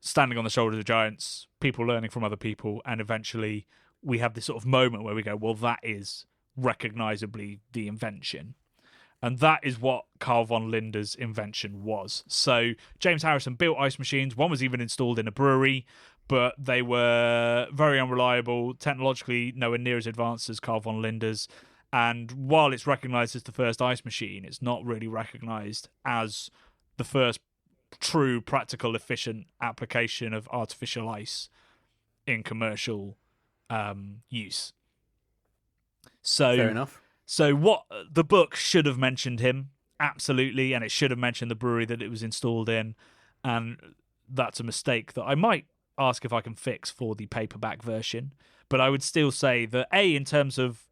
standing on the shoulders of giants, people learning from other people, and eventually we have this sort of moment where we go, well, that is recognizably the invention. And that is what Carl von Linde's invention was. So James Harrison built ice machines. One was even installed in a brewery, but they were very unreliable, technologically nowhere near as advanced as Carl von Linde's. And while it's recognized as the first ice machine, it's not really recognized as the first true, practical, efficient application of artificial ice in commercial use. So, fair enough. So what the book should have mentioned him, absolutely, and it should have mentioned the brewery that it was installed in, and that's a mistake that I might ask if I can fix for the paperback version. But I would still say that in terms of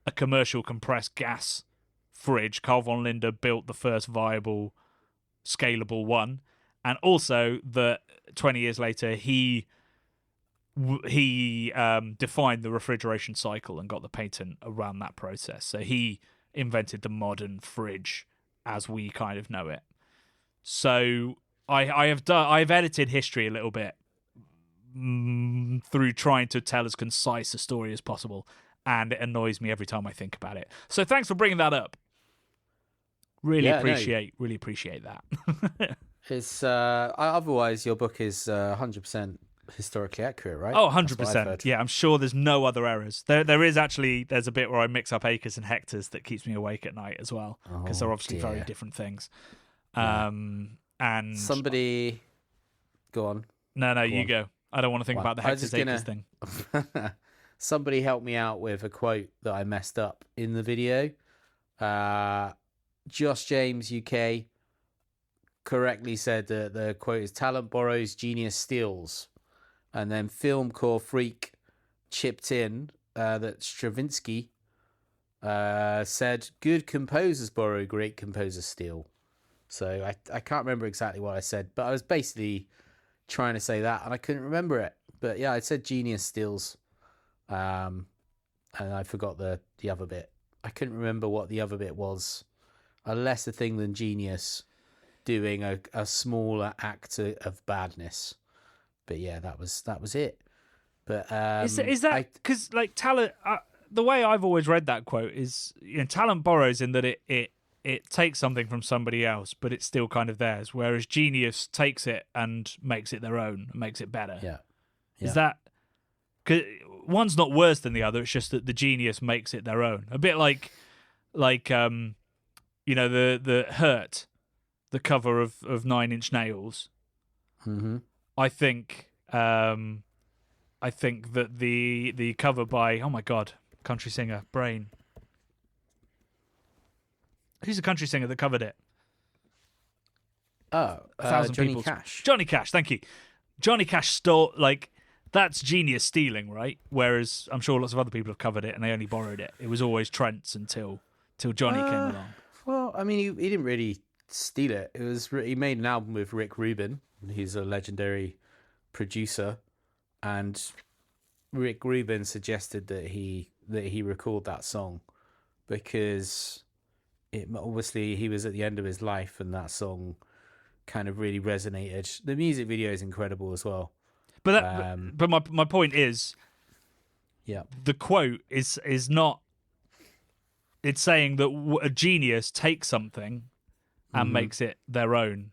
a commercial compressed gas fridge, Carl von Linde built the first viable, scalable one, and also that 20 years later he defined the refrigeration cycle and got the patent around that process. So he invented the modern fridge as we kind of know it. So I've edited history a little bit through trying to tell as concise a story as possible, and it annoys me every time I think about it. So thanks for bringing that up. Really appreciate that. It's otherwise your book is 100% historically accurate, right? Oh, 100%. Yeah, I'm sure there's no other errors. There's a bit where I mix up acres and hectares that keeps me awake at night as well, because they're obviously very different things. And somebody, go on. No, you go. I don't want to think about the hectares acres thing. Somebody helped me out with a quote that I messed up in the video. Josh James UK correctly said that the quote is "Talent borrows, genius steals," and then Film Core Freak chipped in that Stravinsky said, "Good composers borrow, great composers steal." So I can't remember exactly what I said, but I was basically trying to say that, and I couldn't remember it. But yeah, I said genius steals, and I forgot the other bit. I couldn't remember what the other bit was. A lesser thing than genius doing a smaller act of badness. But yeah, that was it. But is that because like talent? The way I've always read that quote is, talent borrows in that it takes something from somebody else, but it's still kind of theirs. Whereas genius takes it and makes it their own, and makes it better. Yeah. Is that? Cause one's not worse than the other. It's just that the genius makes it their own. A bit like the Hurt, the cover of 9 Inch Nails. Mm-hmm. I think that the cover by, oh my god, country singer brain. Who's the country singer that covered it? Oh, Johnny Cash. Johnny Cash, thank you. Johnny Cash stole, that's genius stealing, right? Whereas I'm sure lots of other people have covered it and they only borrowed it. It was always Trent's until Johnny came along. Well, I mean, he didn't really steal it. He made an album with Rick Rubin. He's a legendary producer, and Rick Rubin suggested that he record that song because obviously he was at the end of his life, and that song kind of really resonated. The music video is incredible as well. But my point is, yeah, the quote is not. It's saying that a genius takes something and makes it their own.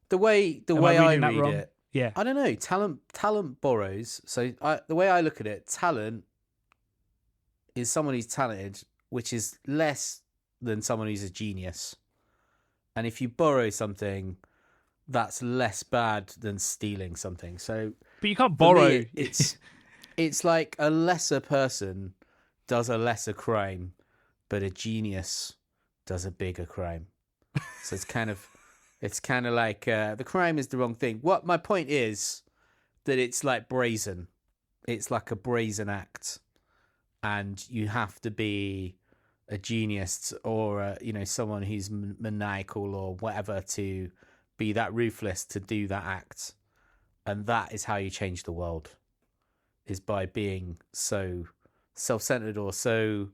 The way I read wrong? it, yeah, I don't know. Talent borrows. So the way I look at it, talent is someone who's talented, which is less than someone who's a genius. And if you borrow something, that's less bad than stealing something. So, but you can't borrow. Me, it's like a lesser person does a lesser crime, but a genius does a bigger crime. So it's kind of like the crime is the wrong thing. What my point is that it's like brazen. It's like a brazen act, and you have to be a genius or someone who's maniacal or whatever to be that ruthless to do that act. And that is how you change the world, is by being so self-centered or so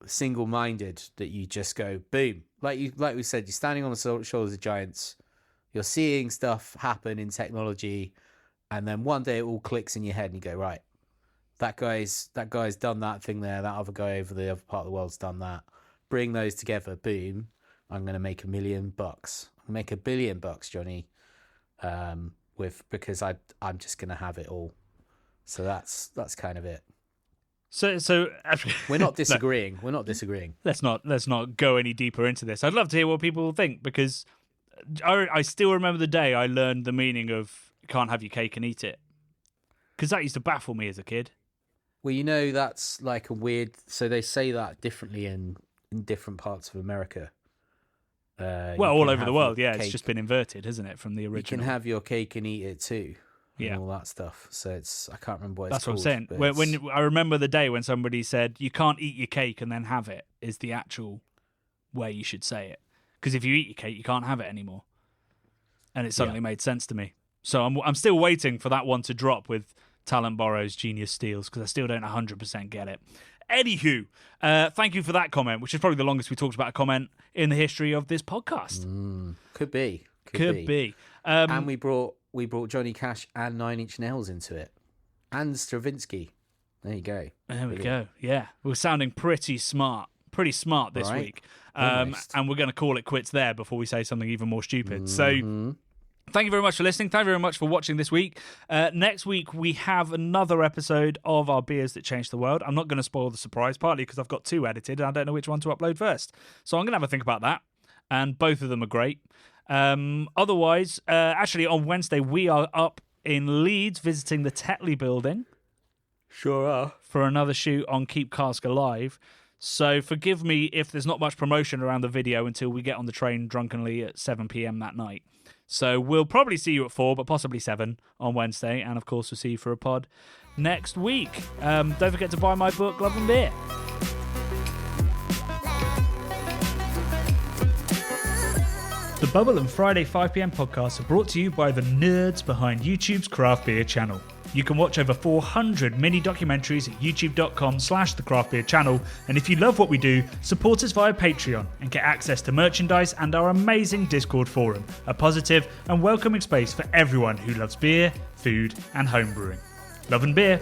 single-minded that you just go boom, like we said, you're standing on the shoulders of giants. You're seeing stuff happen in technology, and then one day it all clicks in your head, and you go, right, that guy's done that thing there. That other guy over the other part of the world's done that. Bring those together, boom. I'm going to make $1 million. I'll make $1 billion, Johnny. Because I'm just going to have it all. So that's kind of it. So we're not disagreeing. No. We're not disagreeing. Let's not go any deeper into this. I'd love to hear what people think, because I still remember the day I learned the meaning of you can't have your cake and eat it, because that used to baffle me as a kid. Well, that's like a weird. So they say that differently in different parts of America. All over the world, yeah. It's just been inverted, hasn't it, from the original? You can have your cake and eat it too. And yeah, all that stuff. So I can't remember what that's it's called. That's what I'm saying. When I remember the day when somebody said you can't eat your cake and then have it is the actual way you should say it. Because if you eat your cake, you can't have it anymore. And it suddenly made sense to me. So I'm still waiting for that one to drop with talent borrows, genius steals, because I still don't 100% get it. Anywho, thank you for that comment, which is probably the longest we talked about a comment in the history of this podcast. Could be. Could be. And we brought Johnny Cash and 9 Inch Nails into it, and Stravinsky. There you go. There we go. Yeah, we're sounding pretty smart this week. And we're going to call it quits there before we say something even more stupid. So thank you very much for listening. Thank you very much for watching this week. Next week, we have another episode of our Beers That Changed the World. I'm not going to spoil the surprise, partly because I've got 2 edited and I don't know which one to upload first. So I'm going to have a think about that. And both of them are great. Otherwise, actually on Wednesday, we are up in Leeds visiting the Tetley building. Sure are. For another shoot on Keep Cask Alive. So forgive me if there's not much promotion around the video until we get on the train drunkenly at 7 p.m. that night. So we'll probably see you at 4, but possibly 7 on Wednesday. And of course, we'll see you for a pod next week. Don't forget to buy my book, Love and Beer. The Bubble and Friday 5pm podcasts are brought to you by the nerds behind YouTube's Craft Beer channel. You can watch over 400 mini documentaries at youtube.com/the Craft Beer channel. And if you love what we do, support us via Patreon and get access to merchandise and our amazing Discord forum, a positive and welcoming space for everyone who loves beer, food and homebrewing. Love and Beer.